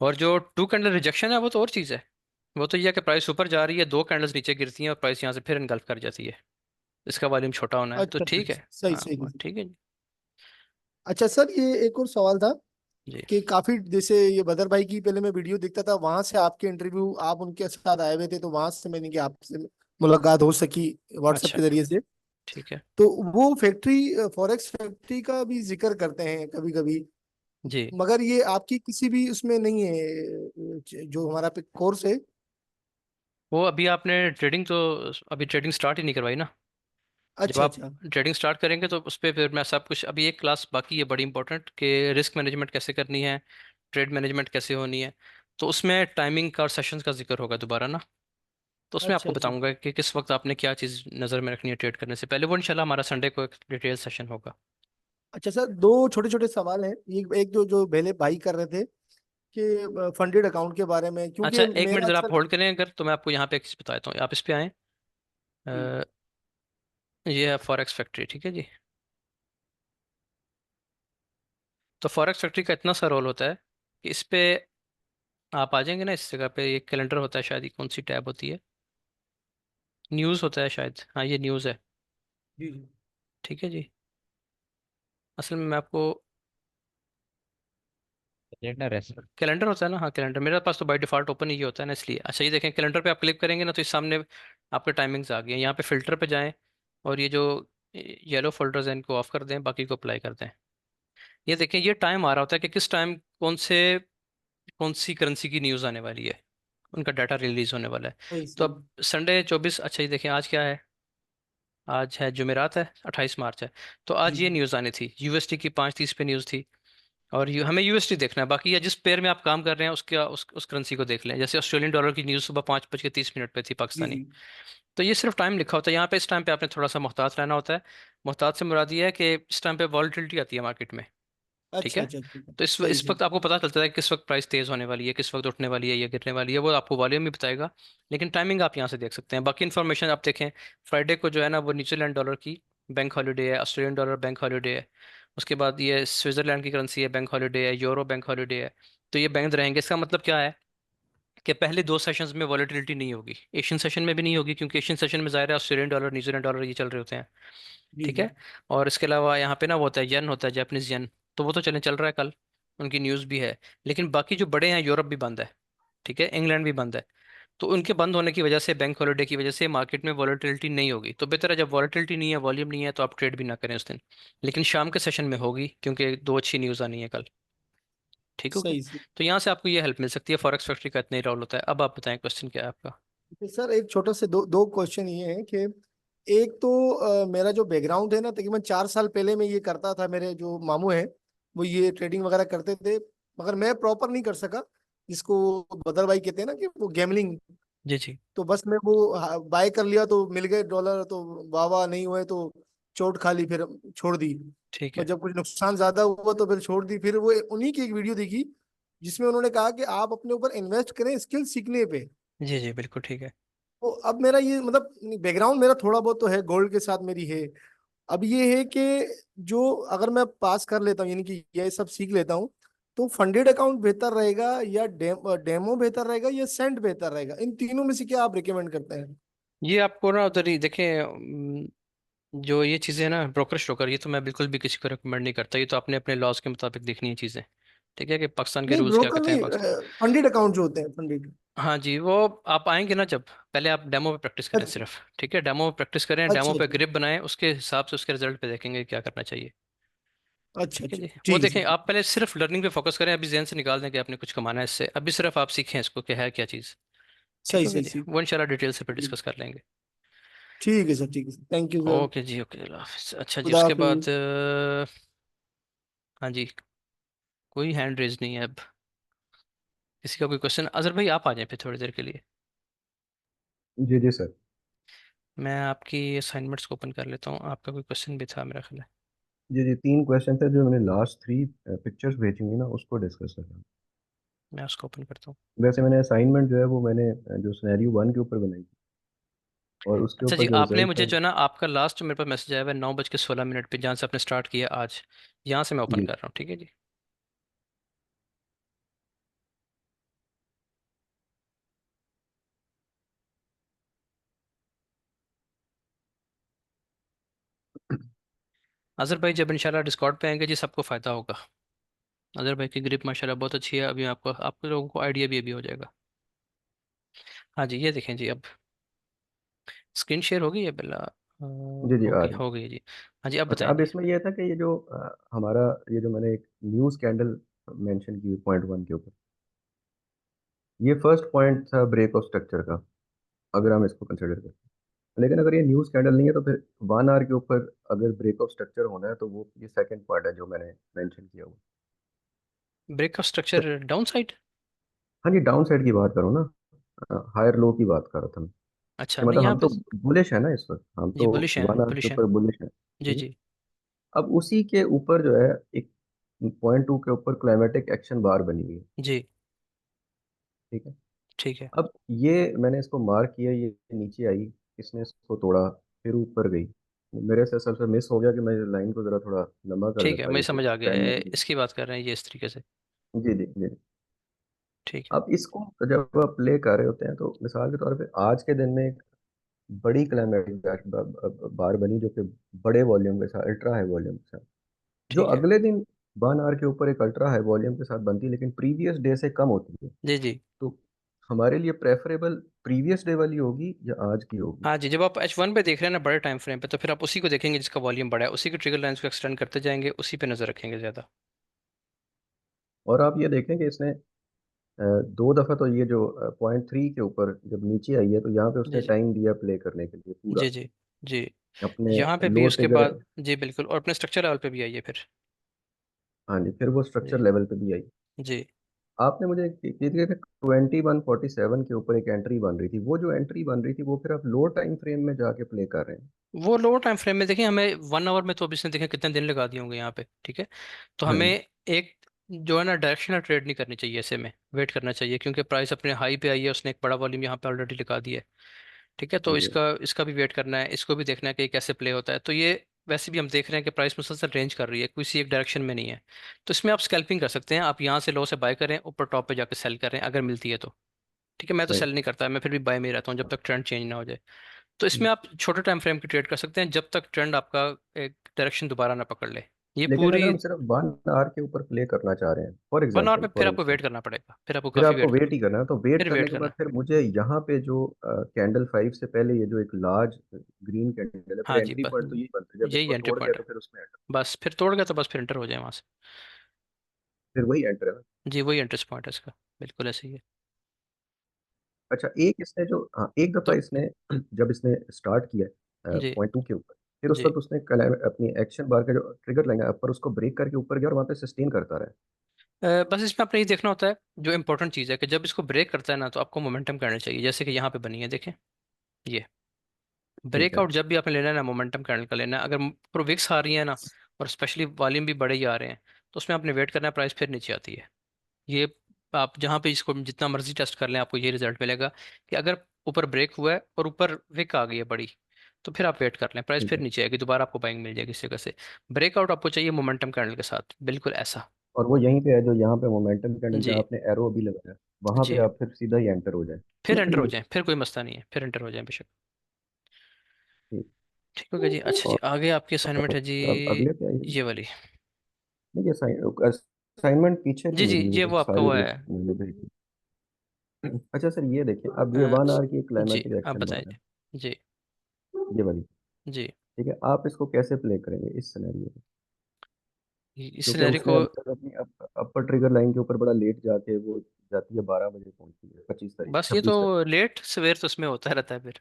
और जो टू कैंडल रिजेक्शन है वो तो और चीज़ है, वो तो ये है कि प्राइस ऊपर जा रही है, दो कैंडल्स नीचे गिरती हैं और प्राइस यहाँ से फिर इनगल्फ कर जाती है, इसका वॉल्यूम छोटा होना है, तो अच्छा अच्छा, ठीक है। सही हाँ सही। ठीक है जी। अच्छा सर, ये एक और सवाल था जी कि काफी, जैसे ये बदर भाई की पहले मैं वीडियो देखता था, वहां से आपके इंटरव्यू आप उनके साथ आए हुए थे, तो वहां से मैंने कि आपसे मुलाकात हो सकी व्हाट्सएप अच्छा, के जरिए से। ठीक है तो वो फैक्ट्री, फॉरेक्स फैक्ट्री का भी जिक्र करते हैं कभी कभी, जी। मगर ये आपकी किसी भी उसमें नहीं है, जो हमारा कोर्स है। वो अभी आपने ट्रेडिंग तो अभी ट्रेडिंग स्टार्ट ही नहीं करवाई ना। जब अच्छा आप अच्छा। ट्रेडिंग स्टार्ट करेंगे तो उस पर फिर मैं सब कुछ, अभी एक क्लास बाकी है बड़ी इंपॉर्टेंट, कि रिस्क मैनेजमेंट कैसे करनी है, ट्रेड मैनेजमेंट कैसे होनी है, तो उसमें टाइमिंग का और सेशंस का जिक्र होगा दोबारा ना। तो उसमें अच्छा आपको अच्छा। बताऊंगा कि किस वक्त आपने क्या चीज़ नज़र में रखनी है ट्रेड करने से पहले। वो इंशाल्लाह हमारा संडे को एक डिटेल सेशन होगा। अच्छा सर, दो छोटे छोटे सवाल हैं। एक जो जो पहले भाई कर रहे थे कि फंडेड अकाउंट के बारे में, अच्छा क्योंकि एक मिनट मेरा ज़रा आप अक्सर। होल्ड करें, अगर तो मैं आपको यहाँ पे एक चीज़ बताता हूँ, आप इस पे आएँ। जी अ, ये है फॉरेक्स फैक्ट्री, ठीक है जी। तो फॉरेक्स फैक्ट्री का इतना सा रोल होता है कि इस पे आप आ जाएंगे ना, इस जगह पे एक कैलेंडर होता है, शायद ये कौन सी टैब होती है, न्यूज़ होता है शायद, हाँ ये न्यूज़ है। जी जी ठीक है जी। असल में मैं आपको, कैलेंडर है सर। कैलेंडर होता है ना, हाँ कैलेंडर मेरे पास तो बाय डिफॉल्ट ओपन ही होता है ना, इसलिए। अच्छा ये देखें, कैलेंडर पे आप क्लिक करेंगे ना, तो इस सामने आपके टाइमिंग्स आ गए हैं, यहाँ पे फिल्टर पे जाएं, और ये जो येलो फोल्डर्स हैं इनको ऑफ कर दें, बाकी को अप्लाई कर दें। ये देखें, ये टाइम आ रहा होता है कि किस टाइम कौन सी करेंसी की न्यूज़ आने वाली है, उनका डाटा रिलीज होने वाला है। सही तो सही। अब संडे 24, अच्छा ये देखें आज क्या है, आज है जुमेरात है, 28 मार्च है। तो जी आज ये जी न्यूज़ आनी थी, यूएसटी की 5:30 पे न्यूज़ थी, और हमें यूएसटी देखना है, बाकी ये जिस पेयर में आप काम कर रहे हैं उसका उस करेंसी को देख लें। जैसे ऑस्ट्रेलियन डॉलर की न्यूज़ सुबह 5:30 पे थी जी पाकिस्तानी, जी। तो ये सिर्फ टाइम लिखा होता है यहाँ पे। इस टाइम पे आपने थोड़ा सा मोहतात रहना होता है। मोहतात से मुराद ये है कि इस टाइम पे वॉलीटिलिटी आती है मार्केट में, ठीक अच्छा है। अच्छा ठीक है। तो सही इस सही। वक्त आपको पता चलता है कि किस वक्त प्राइस तेज़ होने वाली है, किस वक्त उठने वाली है या गिरने वाली है, वो आपको वॉल्यूम भी बताएगा, लेकिन टाइमिंग आप यहाँ से देख सकते हैं। बाकी इन्फॉर्मेशन आप देखें, फ्राइडे को जो है ना वो न्यूजीलैंड डॉलर की बैंक हॉलीडे है, ऑस्ट्रेलियन डॉलर बैंक हॉलीडे है, उसके बाद ये स्विट्जरलैंड की करेंसी है बैंक हॉलीडे है, यूरो बैंक हॉलीडे है। तो ये बैंक रहेंगे, इसका मतलब क्या है कि पहले दो सेशंस में वॉलेटिलिटी नहीं होगी, एशियन सेशन में भी नहीं होगी, क्योंकि एशियन सेशन में ज़ाहिर है ऑस्ट्रेलियन डॉलर न्यूजीलैंड डॉलर ये चल रहे होते हैं, जी ठीक जी। है। और इसके अलावा यहाँ पे ना वो होता है येन, होता है जापानीज येन, तो वो तो चल रहा है कल, उनकी न्यूज़ भी है। लेकिन बाकी जो बड़े हैं, यूरोप भी बंद है, ठीक है, इंग्लैंड भी बंद है, तो उनके बंद होने की वजह से, बैंक हॉलिडे की वजह से मार्केट में वॉलेटिलिटी नहीं होगी। तो बेहतर है, जब वॉलेटिलिटी नहीं है, वॉल्यूम नहीं है, तो आप ट्रेड भी ना करें उस दिन, लेकिन शाम के सेशन में होगी, क्योंकि दो अच्छी न्यूज़ आनी है कल। ठीक हो गया। सही सही। तो यहाँ से आपको ये हेल्प मिल सकती है, फॉरेक्स फैक्ट्री का इतना ही रोल होता है। अब आप बताएं क्वेश्चन क्या है आपका। तो सर, एक छोटा से दो दो क्वेश्चन ये है कि एक तो मेरा जो बैकग्राउंड है ना, तकरीबन 4 साल पहले मैं ये करता था, मेरे जो मामू हैं वो ये ट्रेडिंग वगैरह करते थे, मगर मैं प्रॉपर नहीं कर सका, जिसको बदर भाई कहते हैं ना कि वो गैमलिंग। जी जी। तो बस मैं वो बाय कर लिया तो मिल गए डॉलर, तो वाह वाह, नहीं हुए तो चोट खा ली, फिर छोड़ दी। ठीक और है। जब कुछ नुकसान ज्यादा हुआ तो फिर छोड़ दी। फिर वो उन्हीं की एक वीडियो देखी जिसमें उन्होंने कहा कि आप अपने ऊपर इन्वेस्ट करें स्किल सीखने पे। जी जी बिल्कुल ठीक है। तो अब मेरा ये मतलब बैकग्राउंड मेरा थोड़ा बहुत तो है, गोल्ड के साथ मेरी है। अब ये है कि जो अगर मैं पास कर लेता हूँ, यानी कि ये सब सीख लेता हूँ, तो फंडेड अकाउंट बेहतर रहेगा या डेमो बेहतर रहेगा या सेंट बेहतर रहेगा? इन तीनों में से क्या आप रिकमेंड करते हैं? ये आपको ना उधर ही देखें, जो ये चीज़ें ना ब्रोकर स्ट्रोकर, ये तो मैं बिल्कुल भी किसी को रिकमेंड नहीं करता। ये तो आपने अपने लॉज के मुताबिक देखनी है चीज़ें। ठीक है, कि पाकिस्तान के नहीं, रूल्स क्या ब्रोकर कहते हैं, नहीं, पाकिस्तान। फंडेड अकाउंट जो होते हैं, फंडेड। हाँ जी, वो आप आएंगे ना जब, पहले आप डेमो पे प्रैक्टिस करें अच्छा सिर्फ। ठीक है, डेमो पे प्रैक्टिस करें, डेमो अच्छा पे अच्छा ग्रिप बनाएं, उसके हिसाब से उसके रिजल्ट पे देखेंगे क्या करना चाहिए। अच्छा ठीक है अच्छा, जी, वो ठीक है देखें, सर। आप पहले सिर्फ लर्निंग पे फोकस करें, अभी जहन से निकाल दें कि आपने कुछ कमाना है इससे, अभी सिर्फ आप सीखें इसको कि है क्या चीज़। ठीक सही हो गया सही जी, सही। वो इंशाल्लाह डिटेल से फिर जी, डिस्कस कर लेंगे। ठीक है सर, ठीक है sir, thank you sir. Okay जी, ओके, अल्लाह हाफिज़। अच्छा जी, खुदा उसके बाद हाफिज। हाँ जी, कोई हैंड रेज नहीं है अब, किसी का कोई क्वेश्चन? अजहर भाई आप आ जाएं फिर थोड़ी देर के लिए, जी जी सर। मैं आपकी असाइनमेंट्स को ओपन कर लेता हूँ। आपका कोई क्वेश्चन भी था मेरा ख्याल है। जी जी, 3 क्वेश्चन थे जो मैंने लास्ट 3 पिक्चर्स भेजी हुई ना, उसको डिस्कस करना। मैं उसको ओपन करता हूँ। वैसे मैंने असाइनमेंट जो है वो मैंने जो सिनेरियो 1 के ऊपर बनाई थी, और उसके अच्छा जी, ऊपर जो आपने रिजल्ट मुझे है। जो है ना, आपका लास्ट मेरे पास मैसेज आया हुआ है 9:16 पे, जहाँ से आपने स्टार्ट किया आज, यहाँ से मैं ओपन जी कर रहा हूँ। ठीक है जी। अजहर भाई जब इंशाल्लाह डिस्कॉर्ड पे आएंगे जी, सबको फ़ायदा होगा। अजहर भाई की ग्रिप माशाल्लाह बहुत अच्छी है, अभी आपको, आपके लोगों को आइडिया भी अभी हो जाएगा। हाँ जी, ये देखें जी, अब स्क्रीन शेयर हो गई है बिल्ला, जी जी, आ होगी, रही। हो गई जी। हाँ जी, अब अच्छा, बताएं अब जी। इसमें ये था कि ये जो हमारा, ये जो मैंने एक न्यूज़ कैंडल मेंशन की पॉइंट 1 के ऊपर, ये फर्स्ट पॉइंट था ब्रेक ऑफ स्ट्रक्चर का, अगर हम इसको कंसिडर करें। लेकिन अगर ये न्यूज़ कैंडल नहीं है तो फिर 1 आवर के ऊपर अगर ब्रेक ऑफ स्ट्रक्चर होना है तो वो ये सेकंड पॉइंट है जो मैंने मेंशन किया हुआ। ब्रेक ऑफ तो स्ट्रक्चर डाउन साइड? हाँ जी, डाउन साइड की बात करूँ ना, हायर लो की बात कर रहा था मैं। अच्छा, कि नहीं मतलब यहाँ हम पे तो बुलिश है ना इस वक्त, हम जी तो बुलिश है, 1 आवर के बुलिश है। ऊपर बुलिश है, जी ठीक है। जी। अब उसी के ऊपर जो है एक पॉइंट 2 के ऊपर क्लाइमेटिक एक्शन बार बनी हुई है, जी ठीक है। ठीक है। अब ये मैंने इसको मार्क किया, ये नीचे आई, इसने इसको तोड़ा, फिर ऊपर गई। मेरे से असल से मिस हो गया कि मैं लाइन को जरा थोड़ा लंबा कर ठीक है, देता, मुझे जैसे समझ आ गया पेन है, नहीं। इसकी बात कर रहे हैं ये इस तरीके से। जी जी जी। ठीक है। अब इसको जब आप प्ले कर रहे होते हैं तो मिसाल के तौर पे आज के दिन में एक बड़ी क्लाइमेटिक बार बनी जो कि बड़े वॉल्यूम के साथ, अल्ट्रा हाई वॉल्यूम के साथ, जो ठीक है। अगले दिन 1 आवर के ऊपर एक अल्ट्रा हाई वॉल्यूम के साथ बनती है, लेकिन प्रीवियस डे से कम होती है। जी जी। तो हमारे लिए प्रेफरेबल प्रीवियस डे वाली होगी या आज की होगी? हाँ जी, जब आप H1 पे देख रहे हैं ना बड़े टाइम फ्रेम पे, तो फिर आप उसी को देखेंगे जिसका वॉल्यूम बड़ा है, उसी के ट्रिगर लाइंस को एक्सटेंड करते जाएंगे, उसी पे नजर रखेंगे ज्यादा। और आप ये देखें कि इसने 2 दफ़ा तो ये जो पॉइंट 3 के ऊपर जब नीचे आई है तो यहाँ पे जी उसने जी टाइम दिया प्ले करने के लिए पूरा, जी जी जी। अपने यहाँ पे भी लो उसके ट्रिगर। बाद जी बिल्कुल, और अपने स्ट्रक्चर लेवल पे भी आइए फिर। हाँ जी, फिर वो स्ट्रक्चर जी लेवल पे भी आई। जी। आपने मुझे ये दिया था 2147 के ऊपर एक एंट्री बन रही थी, वो जो एंट्री बन रही थी वो फिर आप लो टाइम फ्रेम में जाके प्ले कर रहे हैं। वो लोअर टाइम फ्रेम में देखें, हमें 1 आवर में तो अभी इसने देखें कितने दिन लगा दिए होंगे यहाँ पे। ठीक है, तो हाँ हमें जी। एक जो है ना डायरेक्शनल ट्रेड नहीं करनी चाहिए, ऐसे में वेट करना चाहिए, क्योंकि प्राइस अपने हाई पे आई है, उसने एक बड़ा वॉल्यूम यहाँ पे ऑलरेडी लगा दिया है। ठीक है, तो जी इसका इसका भी वेट करना है, इसको भी देखना है कि ये कैसे प्ले होता है। तो ये वैसे भी हम देख रहे हैं कि प्राइस मुसलसल रेंज कर रही है, किसी एक डायरेक्शन में नहीं है। तो इसमें आप स्कैल्पिंग कर सकते हैं, आप यहाँ से लो से बाय करें, ऊपर टॉप पे जाके सेल करें अगर मिलती है तो। ठीक है, मैं तो राइट। सेल नहीं करता, मैं फिर भी बाय में ही रहता हूँ जब तक ट्रेंड चेंज ना हो जाए। तो हम्म। इसमें आप छोटे टाइम फ्रेम की ट्रेड कर सकते हैं जब तक ट्रेंड आपका एक डायरेक्शन दोबारा ना पकड़ ले। ये लेकिन अगर पूरी हम सिर्फ 1 आवर के ऊपर प्ले करना चाह रहे हैं, फॉर 1 आवर पे एग्जांपल फिर फॉर आपको वेट एग्जांपल करना पड़ेगा, फिर आपको फिर काफ़ी आपको वेट वेट करना, ही करना है, तो वेट फिर करने वेट के करना। बाद फिर मुझे यहाँ पे जो कैंडल 5 से पहले ये जो एक लार्ज ग्रीन कैंडल है, फिर हाँ जी, एंट्री बस पॉइंट तो यही बनता है, जब यही इसको एंट्री तोड़ गया पॉइंट तो है। फिर उसमें enter, बस फिर तोड़ गया तो बस फिर एंटर हो जाए वहाँ से। फिर वही एंटर है ना। जी, वही एंट्रेंस पॉइंट है इसका, बिल्कुल ऐसे ही है। अच्छा, एक इसने जो, हाँ, एक दफा तो इसने जब इसने स्टार्ट किया जी पॉइंट 2 के ऊपर, फिर उस जी। वक्त उसने अपनी एक्शन बार का जो ट्रिगर लाइन है अपर, उसको ब्रेक करके ऊपर गया और वहां पे सस्टेन करता रहा। बस इसमें आपने ये देखना होता है, जो इंपॉर्टेंट चीज़ है कि जब इसको ब्रेक करता है ना, तो आपको मोमेंटम करना चाहिए, जैसे कि यहाँ पे बनी है देखें, ये ठीक है। ब्रेकआउट जब भी आपने लेना है ना, मोमेंटम कैंडल का लेना है। अगर पूरा विक्स आ रही है ना, और स्पेशली वॉल्यूम भी बड़े ही आ रहे हैं, तो उसमें आपने वेट करना है, प्राइस फिर नीचे आती है। ये आप जहाँ पे इसको जितना मर्जी टेस्ट कर लें, आपको ये रिजल्ट मिलेगा कि अगर ऊपर ब्रेक हुआ है और ऊपर विक आ गई है बड़ी, तो फिर आप वेट कर लें, प्राइस ठीक फिर है। नीचे आएगी, दोबारा आपको बाइंग मिल जाएगी इस जगह से। ब्रेकआउट आपको चाहिए मोमेंटम कैंडल के साथ, बिल्कुल ऐसा। और वो यहीं पे है जो यहाँ पे मोमेंटम कैंडल जी जहाँ आपने एरो अभी लगाया, वहां पे जी। आप फिर सीधा ही एंटर हो फिर एंटर हो जाए। जाएं, फिर कोई मसला नहीं है, फिर एंटर हो जाएं बेशक। ठीक हो गया जी। अच्छा जी, और आगे आपकी असाइनमेंट है जी, अब अगले पे आइए। ये वाली। नहीं, ये असाइनमेंट पीछे जी थी जी, मेरी, ये वो वो आपका सारे वो है। ग्रुप में भेजी। अच्छा सर, ये देखिए, अब ये अ, 1 आवर की जी क्लाइमेटिक आप एक्शन बार है, बताइए। जी ये वाली। जी। ठीक है, आप इसको कैसे प्ले करेंगे इस सिनेरियो में? इस क्योंकि सिनेरियो उसने को, अभी तक अपनी अपर ट्रिगर लाइन के ऊपर बड़ा लेट जाके वो जाती है, 12 बजे पहुंचती है, 25 तारीख, बस ये तो 26 तारीख। लेट सवेर तो उसमें होता रहता है फिर।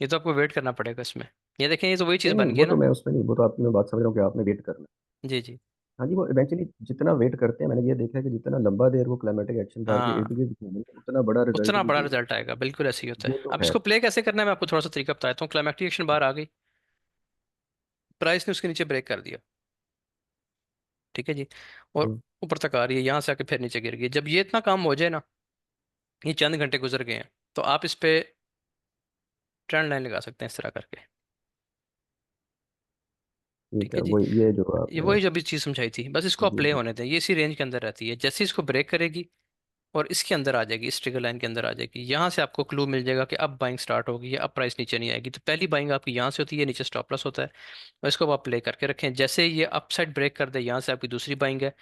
ये तो आपको वेट करना पड़ेगा इसमें। ये देखें, ये तो वही चीज़ नहीं नहीं, बन गई वो है तो ना। मैं उसमें नहीं, वो तो आपकी मैं बात समझ रहा हूँ कि आपने वेट करना है। जी जी। हाँ जी, वो इवेंचुअली जितना वेट करते हैं, मैंने ये देखा है कि जितना लंबा देर वो क्लाइमेटिक एक्शन बार के इर्द हाँ, गिर्द घूमेंगे, उतना बड़ा रिजल्ट उतना भी बड़ा देगा। रिजल्ट आएगा, बिल्कुल ऐसे ही होता है। ये तो अब है। इसको प्ले कैसे करना है, मैं आपको थोड़ा सा तरीका बताता हूँ। क्लाइमेक्टिक एक्शन बार आ गई, प्राइस ने उसके नीचे ब्रेक कर दिया, ठीक है जी, और हम्म, ऊपर तक आ रही है, यहाँ से आके फिर नीचे गिर गई। जब ये इतना काम हो जाए ना, ये चंद घंटे गुजर गए हैं, तो आप इस पे ट्रेंड लाइन लगा सकते हैं इस तरह करके। ठीक ठीक है, है जी। वो ये जो ये आपने, वही जो भी चीज़ समझाई थी, बस इसको आप जी प्ले जी, होने दें। ये इसी रेंज के अंदर रहती है, जैसे ही इसको ब्रेक करेगी और इसके अंदर आ जाएगी, इस ट्रिगर लाइन के अंदर आ जाएगी, यहाँ से आपको क्लू मिल जाएगा कि अब बाइंग स्टार्ट होगी या अब प्राइस नीचे नहीं आएगी। तो पहली बाइंग आपकी यहाँ से होती है, नीचे स्टॉप लॉस होता है, और इसको आप प्ले करके रखें। जैसे ही ये अप साइड ब्रेक कर दे, यहाँ से आपकी दूसरी बाइंग है,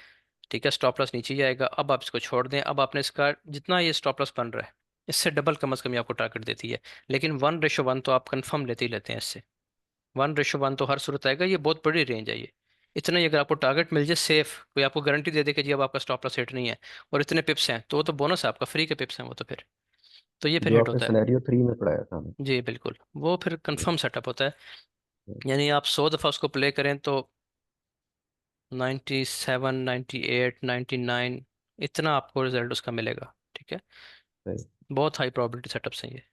ठीक है, स्टॉप लॉस नीचे ही आएगा। अब आप इसको छोड़ दें। अब आपने इसका जितना ये स्टॉप लॉस बन रहा है, इससे डबल कम अज कम ये आपको टारगेट देती है। लेकिन 1:1 तो आप कंफर्म लेते ही लेते हैं इससे। 1:1 तो हर सूरत आएगा, ये बहुत बड़ी रेंज है ये। इतना ही अगर आपको टारगेट मिल जाए सेफ, कोई आपको गारंटी दे दे कि जी अब आपका स्टॉप लॉस हिट नहीं है, और इतने पिप्स हैं, तो वो तो बोनस है आपका, फ्री के पिप्स हैं वो तो फिर, तो ये फिर जो हिट आपने होता है। सिनेरियो 3 में पढ़ाया था हमें। जी बिल्कुल, वो फिर कंफर्म सेटअप होता है। यानी आप 100 दफ़ा उसको प्ले करें तो 97, 98, 99, इतना आपको रिजल्ट उसका मिलेगा, ठीक है। सही। बहुत हाई प्रोबेबिलिटी सेटअप्स हैं ये।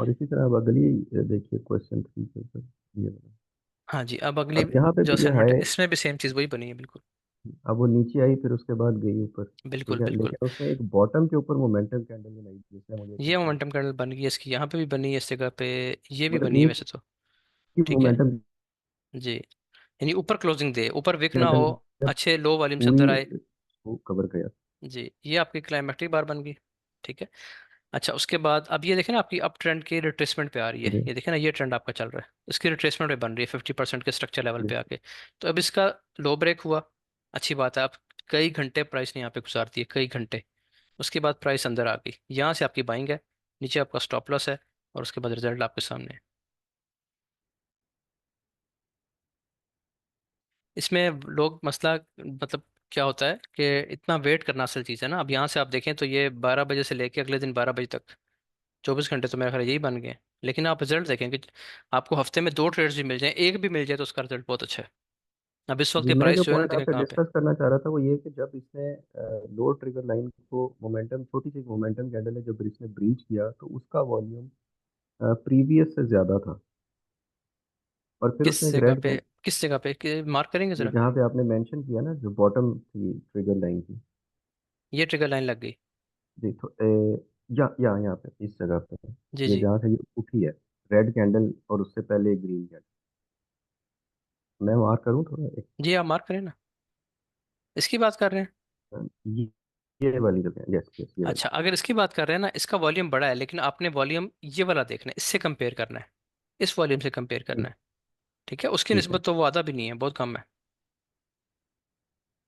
और इसी तरह अब अगली देखिए क्वेश्चन 3 के ऊपर, ये वाला। हाँ जी, अब अगली अब यहाँ पे जो भी ये असाइनमेंट है, है, इसमें भी सेम चीज़ वही बनी है बिल्कुल। अब वो नीचे आई फिर उसके बाद गई ऊपर, बिल्कुल ठीक है, बिल्कुल। लेकिन उसने एक बॉटम के ऊपर मोमेंटम कैंडल बनाई जिसने मुझे ये कंफर्म मोमेंटम किया। कैंडल बन गई है इसकी, यहाँ पे भी बनी है इस जगह पे, ये भी मतलब बनी है एक वैसे तो। की ठीक है मोमेंटम जी। यानी ऊपर क्लोजिंग दे, ऊपर विक ना कैंडल हो, जब अच्छे लो वॉल्यूम से पूरी अंदर आए। वो कवर किया। जी, ये आपकी क्लाइमेक्टिक बार बन गई, ठीक है। अच्छा, उसके बाद अब ये देखें ना, आपकी अप ट्रेंड की रिट्रेसमेंट पे आ रही है। जी ये देखें ना, ये ट्रेंड आपका चल रहा है, इसकी रिट्रेसमेंट पे बन रही है 50% के स्ट्रक्चर लेवल जी। पे आके। तो अब इसका लो ब्रेक हुआ, अच्छी बात है। आप कई घंटे प्राइस ने यहाँ पे गुजारती है, कई घंटे। उसके बाद प्राइस अंदर आ गई, यहाँ से आपकी बाइंग है, नीचे आपका स्टॉप लॉस है, और उसके बाद रिजल्ट आपके सामने है। इसमें लोग मसला मतलब क्या होता है कि इतना वेट करना असल चीज़ है ना। अब यहाँ से आप देखें तो ये 12 बजे से लेके अगले दिन 12 बजे तक 24 घंटे तो मेरा ख्याल है यही बन गए हैं। लेकिन आप रिजल्ट देखें कि आपको हफ्ते में 2 ट्रेड्स भी मिल जाएं, एक भी मिल जाए, तो उसका रिजल्ट बहुत अच्छा है। अब इस वक्त जी, के मैं जो प्राइस जो है ना, पॉइंट देखें आपसे कहाँ पे। डिस्कस करना चाह रहा था वो ये कि जब इसने लो ट्रिगर लाइन को मोमेंटम, छोटी सी मोमेंटम कैंडल है, जब इसने ब्रीच किया तो उसका वॉल्यूम प्रीवियस से ज्यादा था, और फिर किस उसने एक जगह रेड पे, कैंडल, किस जगह पे मार्क करेंगे जरा। जहाँ पे आपने मेंशन किया ना, जो बॉटम थी ट्रिगर लाइन की। ये ट्रिगर लाइन लग गई। जी तो यहाँ पे इस जगह पे, जी ये जी। जहाँ से ये उठी है, रेड कैंडल और उससे पहले ग्रीन कैंडल। मैं मार्क करूँ थोड़ा एक, जी आप मार्क करें ना, इसकी बात कर रहे हैं। ये ये वाली जो है, यस यस, ये वाली। अच्छा, अगर इसकी बात कर रहे हैं ना, इसका वॉल्यूम बड़ा है, लेकिन आपने वॉल्यूम ये वाला देखना है, इससे कंपेयर करना है, इस वॉल्यूम से कंपेयर जी, करना है, ठीक है। उसकी ठीक है। निस्बत तो वो आधा भी नहीं है, बहुत कम है,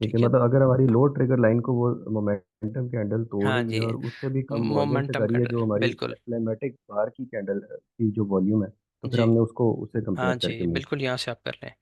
ठीक है, ठीक है। मतलब अगर हमारी लो ट्रिगर लाइन को वो मोमेंटम कैंडल तोड़ हाँ रही जी, है और उससे भी कम वॉल्यूम से मोमेंटम कर रही है कैंडल जो हमारी बिल्कुल। क्लाइमेटिक बार की कैंडल की जो वॉल्यूम है, तो फिर जी हमने उसको उससे हाँ कंपेयर जी, करके मूव। बिल्कुल यहाँ से आप कर लें।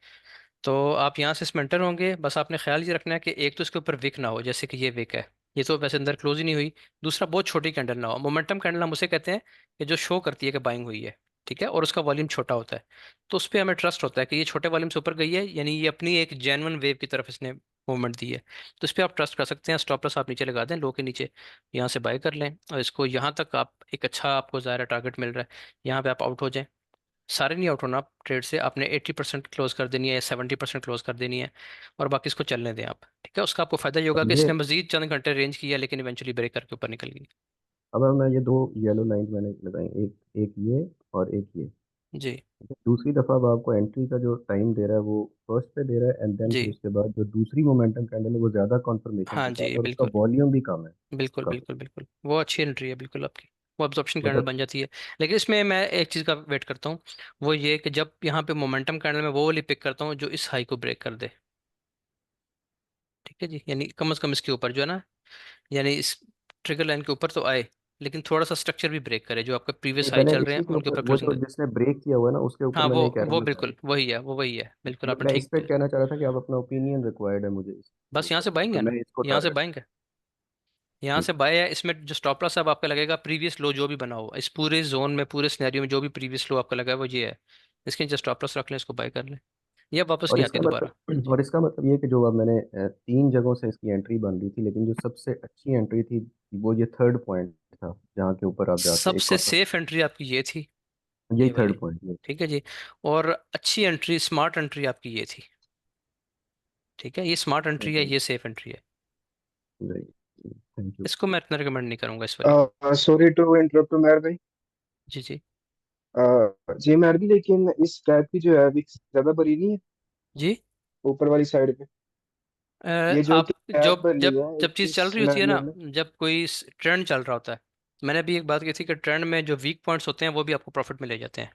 तो आप यहाँ से इसमेंटर होंगे, बस आपने ख्याल ये रखना है कि एक तो इसके ऊपर विक ना हो, जैसे कि ये विक है, ये तो वैसे अंदर क्लोज ही नहीं हुई। दूसरा, बहुत छोटी कैंडल ना हो। मोमेंटम कैंडल हम उसे कहते हैं कि जो शो करती है कि बाइंग हुई है, ठीक है, और उसका वॉल्यूम छोटा होता है। तो उस पर हमें ट्रस्ट होता है कि ये छोटे वॉल्यूम से ऊपर गई है, यानी ये अपनी एक जेन्युइन वेव की तरफ इसने मूवमेंट दी है। तो इस पर आप ट्रस्ट कर सकते हैं। स्टॉप लॉस आप नीचे लगा दें, लो के नीचे, यहाँ से बाय कर लें, और इसको यहाँ तक आप एक अच्छा आपको ज़ाहिर टारगेट मिल रहा है, यहाँ पे आप आउट हो जाएं। सारे नहीं आउट होना ट्रेड से, आपने 80% क्लोज कर देनी है या 70% क्लोज कर देनी है, और बाकी इसको चलने दें आप, ठीक है। उसका आपको फायदा ये होगा अब कि ये, इसने मजीद चंद घंटे रेंज किया, लेकिन इवेंचुअली ब्रेक करके ऊपर निकल गई। अब मैं ये दो येलो लाइन मैंने लगाई, एक एक ये और एक ये, जी ठीक है? दूसरी दफा अब आपको एंट्री का जो टाइम दे रहा है वो फर्स्ट पे दे रहा है, एंड देन जी। फिर उसके बाद जो दूसरी मोमेंटम कैंडल है वो ज्यादा कंफर्मेशन हाँ के जी साथ, और उसका बिल्कुल वॉल्यूम भी कम है बिल्कुल काफी। बिल्कुल बिल्कुल, वो अच्छी एंट्री है बिल्कुल आपकी। वो एब्जॉर्प्शन कैंडल मतलब बन जाती है। लेकिन इसमें मैं एक चीज़ का वेट करता हूँ, वो ये कि जब यहाँ पे मोमेंटम कैंडल में वो वाली पिक करता हूँ जो इस हाई को ब्रेक कर दे। ठीक है जी, यानी कम से कम इसके ऊपर जो है ना, यानी इस ट्रिगर लाइन के ऊपर तो आए, लेकिन थोड़ा सा स्ट्रक्चर भी ब्रेक करे, जो आपका नहीं, प्रीवियस हाई मैंने चल रहे हैं इसी के उनके ऊपर ऊपर वो क्लोजिंग जो दे। जिसने ब्रेक किया हुआ है ना उसके ऊपर हाँ, मैंने वो ये कह रहा वो हूँ बिल्कुल वही है, वो वही है, बिल्कुल मतलब आपने मैं इस ठीक। पे कहना चाह रहा था कि आप अपना ओपिनियन रिक्वायर्ड है मुझे इसके बस यहाँ ऊपर, से बाइंग मतलब है ना, मैं इसको यहाँ से टारगेट। बाइंग है, यहाँ ठीक। से बाय है। इसमें जो स्टॉप लॉस अब आपका लगेगा प्रीवियस लो जो भी बना हुआ इस पूरे जोन में, पूरे सिनेरियो में जो भी प्रीवियस लो आपका लगा है वो ये है। इसके नीचे स्टॉप लॉस रख लें, इसको बाय कर लें, ये अब वापस और नहीं आती इसका दोबारा। मतलब और इसका मतलब ये कि जो अब मैंने 3 जगहों से इसकी एंट्री बन रही थी, लेकिन जो सबसे अच्छी एंट्री थी वो ये थर्ड पॉइंट था जहाँ के ऊपर आप जाके एक सबसे और सेफ एंट्री आपकी ये थी, यही ये वाली। थर्ड पॉइंट ये। ठीक है जी। और अच्छी एंट्री, स्मार्ट एंट्री आपकी ये थी। ठीक है, ये स्मार्ट एंट्री है, ये सेफ एंट्री है। Thank you. इसको मैं इतना रिकमेंड नहीं करूंगा, इस वाले को। सॉरी टू इंटरप्ट मेहर भाई। जी जी। जी मेहर भी, लेकिन इस कैप की जो है विक्स ज्यादा बड़ी नहीं है जी। ऊपर वाली साइड पे? अ, ये जो आप कैप जब बनी जब है जब चीज़ चल इस रही होती है ना, सिनेरियो में। जब कोई ट्रेंड चल रहा होता है, मैंने अभी एक बात की थी कि ट्रेंड में जो वीक पॉइंट्स होते हैं वो भी आपको प्रॉफिट में ले जाते हैं।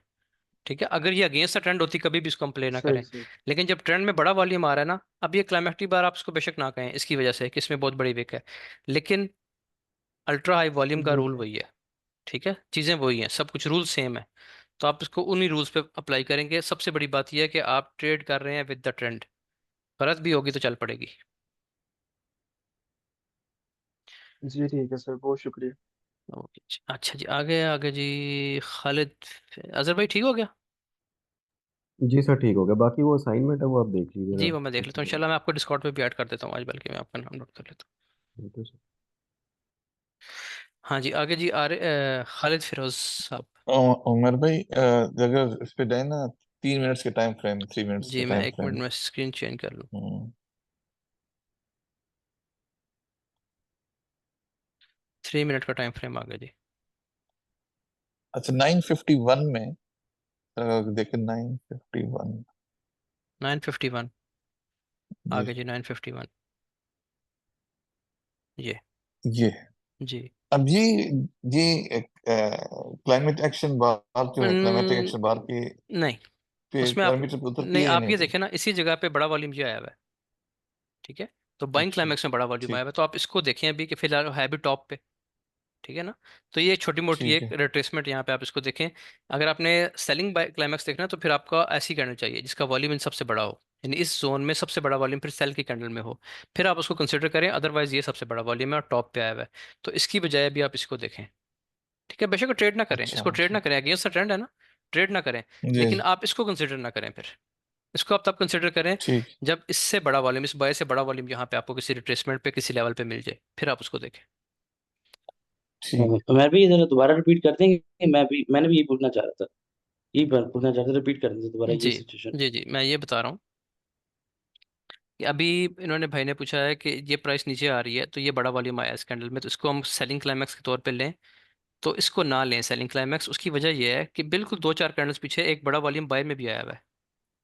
ठीक है, अगर ये अगेंस्ट द ट्रेंड होती कभी भी इसको हम प्ले ना सही करें। सही। लेकिन जब ट्रेंड में बड़ा वॉल्यूम आ रहा है ना, अब ये क्लाइमेक्टिक बार आप इसको बेशक ना कहें इसकी वजह से कि इसमें बहुत बड़ी विक है, लेकिन अल्ट्रा हाई वॉल्यूम का जी रूल जी। वही है। ठीक है, चीज़ें वही हैं, सब कुछ रूल सेम है। तो आप इसको उन्हीं रूल्स पे अप्लाई करेंगे। सबसे बड़ी बात यह है कि आप ट्रेड कर रहे हैं विद द ट्रेंड, गलत भी होगी तो चल पड़ेगी। जी ठीक है सर, बहुत शुक्रिया। ओके अच्छा जी, आगे आगे जी। खालिद, अजहर भाई ठीक हो गया? जी सर ठीक हो गया, बाकी वो असाइनमेंट है वो आप देख लीजिएगा। जी वो मैं देख लेता हूँ इंशाल्लाह, मैं आपको डिस्कॉर्ड पे भी ऐड कर देता हूँ आज, बल्कि मैं आपका नाम नोट कर लेता थैंक यू सर। हूँ। हाँ जी, आगे जी खालिद फिरोज साहब। उमर भाई, अगर इस पे जाए ना, 3 मिनट्स के टाइम फ्रेम, 3 मिनट्स के जी मैं टाइम एक मिनट फ्रेम। में स्क्रीन चेंज कर लूँ। 3 मिनट का टाइम फ्रेम आ गया जी। अच्छा, 951 में, देखें 951। 951 आ जी, गया जी, 951 ये। ये जी। अब ये क्लाइमेट एक्शन बार जो है, क्लाइमेटिक एक्शन बार न- के नहीं, पे उसमें आप पैरामीटर पे उतरती नहीं, है या आप नहीं ये उतरती? देखें ना, इसी जगह पे बड़ा वॉल्यूम जो आया हुआ है। ठीक है, तो बाइंग अच्छा, क्लाइमेक्स में बड़ा वॉल्यूम आया ठीक, हुआ है, तो आप इसको देखें अभी कि फिलहाल है भी टॉप पे। ठीक है ना, तो ये छोटी मोटी ठीक एक है, रिट्रेसमेंट यहाँ पे आप इसको देखें। अगर आपने सेलिंग क्लाइमेक्स देखना है तो फिर आपका ऐसी करना चाहिए जिसका वॉल्यूम इन सबसे बड़ा हो, यानी इस जोन में सबसे बड़ा वॉल्यूम फिर सेल की कैंडल में हो, फिर आप उसको कंसिडर करें। अदरवाइज ये सबसे बड़ा वॉल्यूम है और टॉप पे आया हुआ है, तो इसकी बजाय भी आप इसको देखें। ठीक है, बेशक ट्रेड ना करें, अच्छा, इसको ट्रेड अच्छा, ना करें, अगेंस्ट द ट्रेंड है ना, ट्रेड ना करें। जी लेकिन जी, आप इसको कंसिडर ना करें फिर। इसको आप तब कंसिडर करें ठीक, जब इससे बड़ा वॉल्यूम, इस बाय से बड़ा वॉल्यूम यहाँ पे आपको किसी रिट्रेसमेंट पे किसी लेवल पे मिल जाए, फिर आप उसको देखें। ठीक। मैं भी इधर दोबारा रिपीट कर देंगे, मैंने भी यही पूछना चाह रहा था, यही पूछना चाह रहा था, रिपीट कर देंगे दोबारा ये जी सिचुएशन। जी जी, मैं ये बता रहा हूँ कि अभी इन्होंने भाई ने पूछा है कि ये प्राइस नीचे आ रही है तो ये बड़ा वॉल्यूम आया इस कैंडल में, तो इसको हम सेलिंग क्लाइमैक्स के तौर पे लें। तो इसको ना लें सेलिंग क्लाइमैक्स, उसकी वजह ये है कि बिल्कुल दो चार कैंडल्स पीछे एक बड़ा वॉल्यूम बाय में भी आया हुआ है।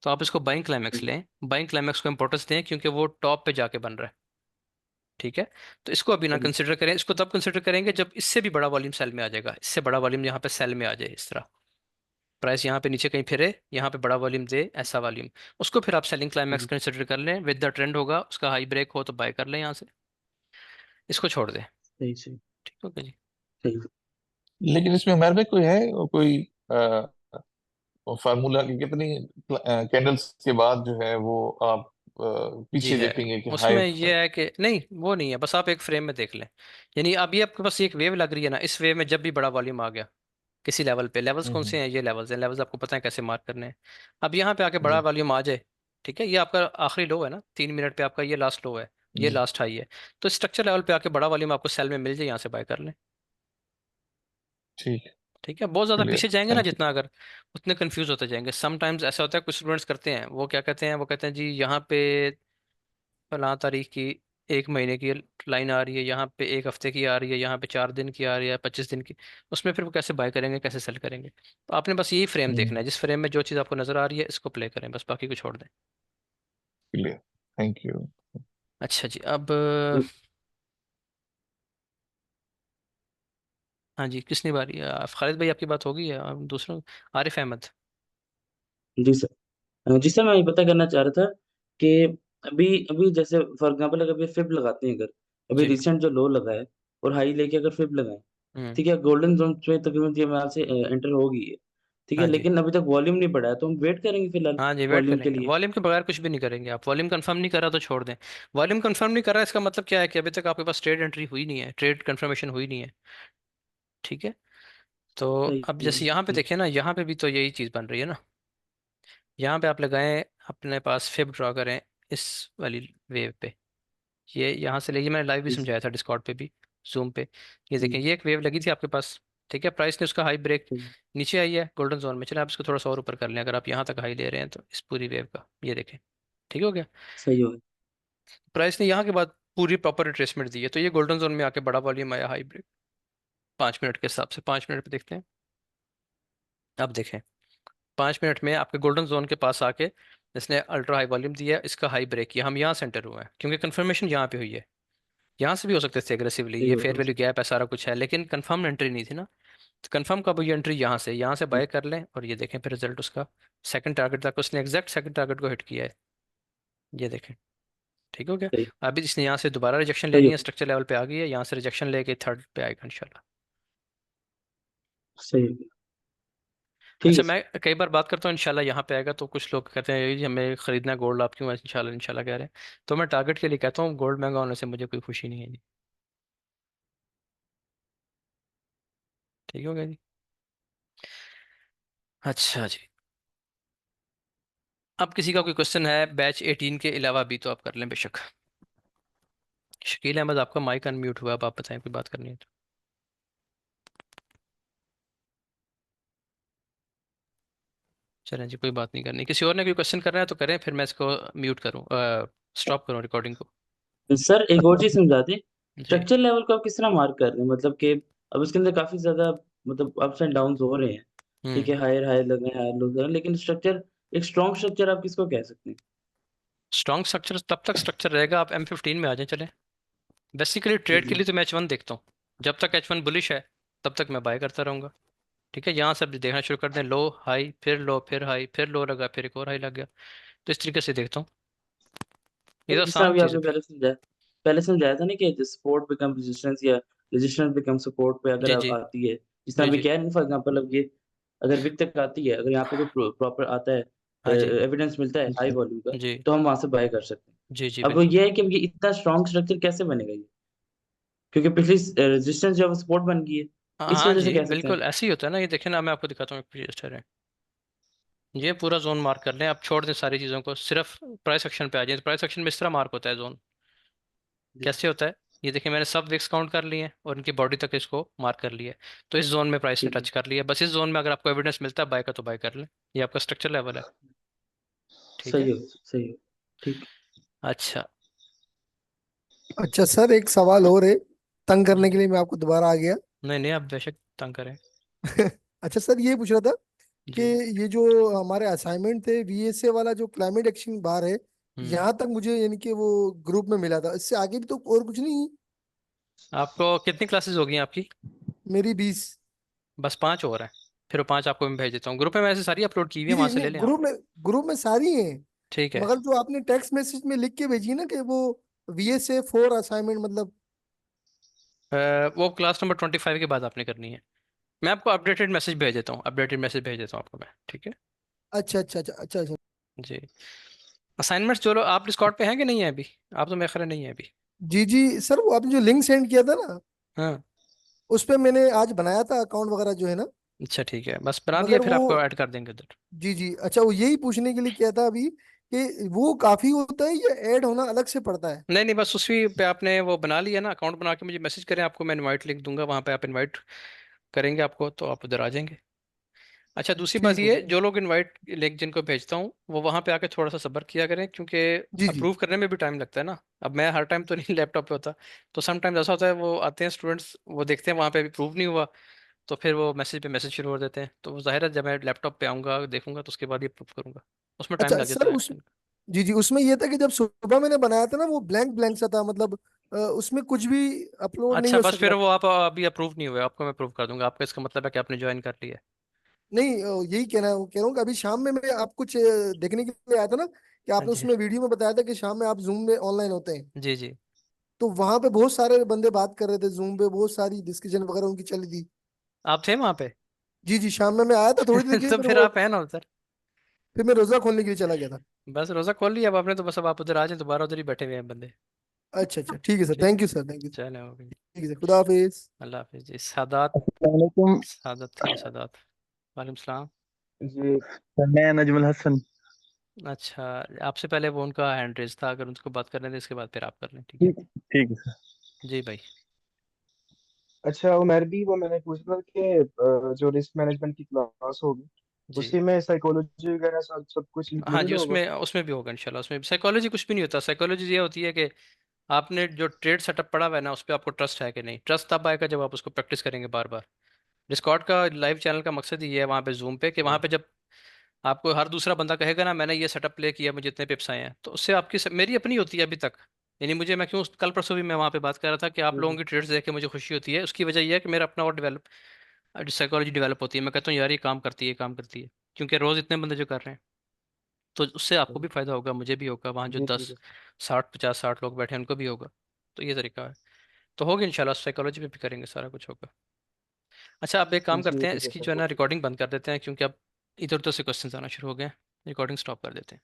तो आप इसको बाइंग क्लाइमैक्स लें, बाइंग क्लाइमैक्स को इंपॉर्टेंस दें क्योंकि वो टॉप पे जाके बन रहा है। ठीक है, तो इसको अभी ना कंसिडर करें, इसको तब कंसिडर करेंगे जब इससे भी बड़ा वॉल्यूम सेल में आ जाएगा, इससे बड़ा वॉल्यूम यहाँ पे सेल में आ जाए, इस तरह प्राइस यहाँ पे नीचे कहीं फिरे, यहाँ पे बड़ा वॉल्यूम दे, ऐसा वॉल्यूम, उसको फिर आप सेलिंग क्लाइमैक्स कंसिडर कर लें। विद द ट्रेंड होगा, उसका हाई ब्रेक हो तो बाय कर लें यहाँ से, इसको छोड़ दें। सही सही। ठीक हो गया जी। सही। लेकिन इसमें हमारे में कोई है, कोई फार्मूला कि कितनी कैंडल्स के बाद जो है वो आप जी पीछे है, देखेंगे कि हाई? उसमें ये है कि नहीं वो नहीं है, बस आप एक फ्रेम में देख लें। यानी अभी आपके पास एक वेव लग रही है ना, इस वेव में जब भी बड़ा वॉल्यूम आ गया किसी लेवल पे, लेवल्स कौन से हैं, ये लेवल्स हैं, लेवल्स आपको पता है कैसे मार्क करने हैं। अब यहाँ पे आके बड़ा जी वॉल्यूम आ जाए, ठीक है, ये आपका आखिरी लो है ना, 3 मिनट पे आपका ये लास्ट लो है, ये जी, लास्ट हाई है। तो स्ट्रक्चर लेवल पे आके बड़ा वॉल्यूम आपको सेल में मिल जाए, यहाँ से बाय कर लें। ठीक, ठीक है, बहुत ज़्यादा क्लियर, पीछे जाएंगे ना थैंक यू। जितना, अगर उतने कंफ्यूज होते जाएंगे। समटाइम्स ऐसा होता है, कुछ स्टूडेंट्स करते हैं, वो क्या कहते हैं, वो कहते हैं जी यहाँ पे फलां तारीख की 1 महीने की लाइन आ रही है, यहाँ पे 1 हफ्ते की आ रही है, यहाँ पे 4 दिन की आ रही है, 25 दिन की। उसमें फिर वो कैसे बाय करेंगे, कैसे सेल करेंगे? तो आपने बस यही फ्रेम देखना है, जिस फ्रेम में जो चीज़ आपको नजर आ रही है इसको प्ले करें, बस बाकी को छोड़ दें। Clear, thank you. अच्छा जी, अब हाँ जी, किसने बारी खालिद भाई आपकी बात होगी या दूसरों? आरिफ अहमद। जी सर। जी सर, मैं ये पता करना चाह रहा था कि अभी अभी जैसे फॉर एग्जांपल अगर अभी फिब लगाते हैं, अगर अभी जी। रिसेंट जो लो लगा है और हाई लेके अगर फिब लगाए, हम्म। ठीक है, गोल्डन जोन में तकरीबन ये ख्याल से एंटर हो गई है, ठीक है, हाँ जी। लेकिन अभी तक वॉल्यूम नहीं बढ़ा है, तो हम वेट करेंगे फिलहाल हाँ जी, वेट वॉल्यूम के करेंगे। लिए। वॉल्यूम के बगैर कुछ भी नहीं करेंगे आप। वॉल्यूम कंफर्म नहीं कर रहा तो छोड़ दें। वॉल्यूम कंफर्म नहीं कर रहा, इसका मतलब क्या है कि अभी तक आपके पास ट्रेड एंट्री हुई नहीं है, ट्रेड कंफर्मेशन हुई नहीं है। ठीक है। तो सही अब है, जैसे यहाँ पे ठीक। देखें ना, यहाँ पे भी तो यही चीज़ बन रही है ना। यहाँ पे आप लगाएं, अपने पास फिब ड्रॉ करें इस वाली वेव पे। ये यहाँ से लेके मैंने लाइव भी जी सर। समझाया था डिस्कॉर्ड पे भी, जूम पे। ये देखें, हम्म, ये एक वेव लगी थी आपके पास। ठीक है, प्राइस ने उसका हाई ब्रेक, सही नीचे आई है गोल्डन जोन में। चले आप इसको थोड़ा सा और ऊपर कर लें, अगर आप यहाँ तक हाई ले रहे हैं तो इस पूरी वेव का ये देखें। ठीक हो गया। सही हो गया। प्राइस ने यहाँ के बाद पूरी प्रॉपर रिट्रेसमेंट दी है, तो ये गोल्डन जोन में आके बड़ा वॉल्यूम आया हाई ब्रेक। 5 मिनट के हिसाब से, 5 मिनट पे देखते हैं। अब देखें, 5 मिनट में आपके गोल्डन जोन के पास आके इसने अल्ट्रा हाई वॉल्यूम दिया है, इसका हाई ब्रेक किया। हम यहाँ सेंटर हुए हैं क्योंकि कंफर्मेशन यहाँ पे हुई है। यहाँ से भी हो सकते थे एग्रेसिवली, सही ये हो फेयर गया। वैल्यू गैप है, सारा कुछ है, लेकिन कंफर्म एंट्री नहीं थी ना। तो कंफर्म कब हुई एंट्री? यहाँ से हम्म, बाय कर लें, और ये देखें फिर रिजल्ट उसका सेकंड टारगेट तक उसने एग्जैक्ट सेकंड टारगेट को हिट किया है। ये देखें। ठीक हो गया। सही। अभी इसने यहाँ से दोबारा रिजेक्शन सही लेनी हो है, गया। स्ट्रक्चर लेवल पे आ गई है, यहाँ से रिजेक्शन लेके थर्ड पे आएगा इंशाल्लाह। सही हो गया। ठीक अच्छा, है मैं सर। कई बार बात करता हूँ इंशाल्लाह यहाँ पे आएगा, तो कुछ लोग कहते हैं "ये हमें खरीदना है गोल्ड, आप क्यों इंशाल्लाह इंशाल्लाह कह रहे हैं"। तो मैं टारगेट के लिए कहता हूँ, गोल्ड महंगा होने से मुझे कोई खुशी नहीं है जी। ठीक हो गया जी। अच्छा जी। अब किसी का कोई क्वेश्चन है बैच 18 के अलावा भी तो आप कर लें बेशक। शकील अहमद, आपका माइक अनम्यूट हुआ, अब आप बताएं कोई बात करनी है तो। चलें जी, कोई बात नहीं करनी। किसी और ने कोई क्वेश्चन करना है तो करें, फिर मैं इसको म्यूट करूँ, स्टॉप करूँ रिकॉर्डिंग को। सर एक और चीज समझा दें, जी। स्ट्रक्चर लेवल को आप किस तरह मार्क कर रहे हैं, मतलब कि अब इसके अंदर काफी ज्यादा मतलब अप्स एंड डाउन हो रहे हैं, ठीक हम्म। है, हायर हायर लग रहे हैं, हायर लो लग रहे हैं, लेकिन स्ट्रक्चर एक स्ट्रॉन्ग स्ट्रक्चर आप किसको कह सकते हैं? स्ट्रॉन्ग स्ट्रक्चर तब तक स्ट्रक्चर रहेगा आप M15 में आ जाएं। चलें, बेसिकली ट्रेड के जी लिए तो मैं H1 देखता हूँ। जब तक H1 बुलिश है तब तक मैं बाय करता रहूंगा। ठीक है, यहाँ से अब देखना शुरू कर दें, लो हाई फिर लो फिर हाई फिर लो लगा फिर एक और हाई लग गया, तो इस तरीके से देखता हूँ। ये तो जिस तरह आसान अभी चीज़ है आपने फिर। पहले समझाया था ना कि सपोर्ट बिकम रेजिस्टेंस या रेजिस्टेंस बिकम सपोर्ट पे अगर जी अब जी। आती है, जिस तरह जी अभी जी। क्या है ना, फॉर एग्जांपल अब ये अगर विक तक आती है, अगर यहाँ पे कोई प्रॉपर आता है, हाँ जी। एविडेंस मिलता है हाई वॉल्यूम का, जी तो हम वहां से बाय कर सकते हैं। जी। जी अब बिल्कुल। ये है कि अब ये इतना स्ट्रॉन्ग स्ट्रक्चर कैसे बनेगा ये, क्योंकि पिछली रेजिस्टेंस जो है सपोर्ट बन गई है, हाँ इस हाँ वजह से जी कह सकते हैं। बिल्कुल, ऐसे ही होता है ना। ये देखें ना, मैं आपको दिखाता हूँ एक रजिस्टर है। ये पूरा जोन मार्क कर लें, आप छोड़ दें सारी चीज़ों को, सिर्फ प्राइस एक्शन पे आ जाए। प्राइस एक्शन में इस तरह मार्क होता है जोन। जी कैसे होता है? ये देखिए, मैंने सब विक्स काउंट कर लिए हैं और इनकी बॉडी तक इसको मार्क कर लिया है। तो इस जोन में प्राइस ने ठीक है। टच कर लिया, बस इस जोन में अगर आपको एविडेंस मिलता है बाय का तो बाय कर लें। ये आपका स्ट्रक्चर लेवल है। ठीक है। सही हो, सही हो। ठीक। अच्छा। अच्छा सर, एक सवाल और है, तंग जी करने के जी। लिए मैं आपको दोबारा आ गया। नहीं नहीं, आप बेशक तंग करें। अच्छा सर, ये पूछ रहा था कि जी। ये जो हमारे असाइनमेंट थे VSA वाला जो क्लाइमेट एक्शन बार है, हम्म। यहाँ तक मुझे यानी कि वो ग्रुप में मिला था, इससे आगे भी तो और कुछ नहीं? आपको कितनी क्लासेस होगी आपकी? मेरी 20। बस 5 और हैं। फिर वो 5 आपको मैं भेज देता हूँ, ग्रुप में मैंने सारी अपलोड की हुई है, जी वहां जी, से नहीं, ले लें आप। ग्रुप में सारी हैं, ठीक है। मगर जो आपने टेक्स्ट मैसेज में लिख के भेजी है ना कि वो VSA 4 असाइनमेंट मतलब। वो क्लास नंबर 25 के बाद आपने करनी है। मैं आपको अपडेटेड मैसेज भेज देता हूँ, अपडेटेड मैसेज भेज देता हूँ आपको मैं। ठीक है। अच्छा अच्छा अच्छा अच्छा अच्छा। जी। असाइनमेंट्स जो आप डिस्कॉर्ड पे हैं कि नहीं है अभी? आप तो मेरे ख्याल नहीं है अभी। जी जी सर, वो आपने जो लिंक सेंड किया था ना, हाँ। उस पे मैंने आज बनाया था अकाउंट वगैरह जो है ना, अच्छा ठीक है, बस बना दिया, मगर फिर वो, आपको ऐड कर देंगे उधर। जी जी, अच्छा, वो यही पूछने के लिए किया था अभी कि वो काफी होता है या ऐड होना अलग से पड़ता है? नहीं नहीं, बस उसी पे आपने वो बना लिया ना अकाउंट, बना के मुझे मैसेज करें, आपको मैं इनवाइट लिंक दूंगा, वहाँ पे आप इनवाइट करेंगे आपको, तो आप उधर आ जाएंगे। अच्छा, दूसरी बात ठीक हो ये, गया। जो लोग इनवाइट लिंक जिनको भेजता हूँ वो वहाँ पे आके थोड़ा सा सब्र किया करें, क्योंकि जी जी। अप्रूव करने में भी टाइम लगता है ना। अब मैं हर टाइम तो नहीं लैपटॉप पे होता, तो समटाइम्स ऐसा होता है, वो आते हैं स्टूडेंट्स, वो देखते हैं वहाँ पे अप्रूव नहीं हुआ, तो फिर वो मैसेज पे मैसेज शुरू कर देते हैं, तो वो जाहिर है जब मैं लैपटॉप पे आऊँगा देखूंगा तो उसके बाद ही अप्रूव करूंगा। उसमें टाइम अच्छा लग सर, जाता है उस, जी जी, उसमें ये था कि जब सुबह मैंने बनाया था ना, वो ब्लैंक ब्लैंक सा था, मतलब उसमें कुछ भी अपलोड नहीं अच्छा, हो बस सक फिर रहा। वो आप अभी अप्रूव नहीं हुए, आपको मैं अप्रूव कर दूंगा। आपका इसका मतलब है कि आपने ज्वाइन कर लिया नहीं, यही कह रहा हूँ कि अभी शाम में मैं आप कुछ देखने के लिए आया था ना, कि है। आपने जी उसमें वीडियो में बताया था कि शाम में आप जूम में ऑनलाइन होते हैं। जी जी। तो वहां पे बहुत सारे बंदे बात कर रहे थे जूम पे, बहुत सारी डिस्कशन वगैरह उनकी चली थी। आप थे वहां पे? जी जी, शाम में मैं आया था थोड़ी देर के लिए, तो फिर फिर वो आप है ना उधर। फिर मैं रोजा खोलने के लिए चला गया था। बस रोजा खोल लिया अब आपने, तो बस अब आप उधर आ जाए, दोबारा उधर ही बैठे हुए हैं बंदे। अच्छा अच्छा, ठीक है सर, ठीक। Thank you sir, thank you. चलो हो गई। ठीक है सर, खुदा हाफिज। अल्लाह हाफिज जी। सादात, अस्सलामुअलैकुम सादत थे सादात। वालेकुम सलाम। जी। मैं नजमुल हसन। अच्छा, आपसे पहले वो उनका हैंड रेज था, अगर उनको बात करने दें इसके बाद फिर आप कर लें, ठीक है? ठीक ठीक है सर। जी भाई। अच्छा उमर भी, वो मैंने पूछा था कि जो रिस्क मैनेजमेंट की क्लास होगी जी उसी में साइकोलॉजी वगैरह सब सब कुछ हाँ जी, इंक्लूडेड होगा। उसमें उसमें भी होगा इंशाल्लाह। उसमें साइकोलॉजी कुछ भी नहीं होता। साइकोलॉजी ये होती है कि आपने जो ट्रेड सेटअप पढ़ा हुआ है ना, उस पर आपको ट्रस्ट है कि नहीं। ट्रस्ट तब आएगा जब आप उसको प्रैक्टिस करेंगे बार बार। डिस्कॉर्ड का लाइव चैनल का मकसद ही ये है वहाँ पे, जूम पे, कि वहाँ हाँ पे जब आपको हर दूसरा बंदा कहेगा ना मैंने ये सेटअप प्ले किया, मुझे इतने पिप्स आए हैं, तो उससे आपकी मेरी अपनी होती है अभी तक। यानी मुझे, मैं क्यों कल परसों भी मैं वहाँ पे बात कर रहा था कि आप लोगों हम्म, की ट्रेड्स देख के मुझे खुशी होती है। उसकी वजह यह है कि मेरा अपना और डेवलप साइकोलॉजी डेवलप होती है। मैं कहता हूँ यार ये काम करती है, ये काम करती है, क्योंकि रोज़ इतने बंदे जो कर रहे हैं, तो उससे आपको हम्म। भी फायदा होगा, मुझे भी होगा, वहाँ जो जी ठीक दस है। 60 50 60 लोग बैठे हैं उनको भी होगा। तो ये तरीका है। तो होगी इंशाल्लाह, साइकोलॉजी पे भी करेंगे, सारा कुछ होगा। अच्छा, आप एक काम जी करते हैं, ठीक है इसकी सर, जो है ना बहुत शुक्रिया। रिकॉर्डिंग बंद कर देते हैं, क्योंकि अब इधर उधर से क्वेश्चन आना शुरू हो गए हैं। रिकॉर्डिंग स्टॉप कर देते हैं।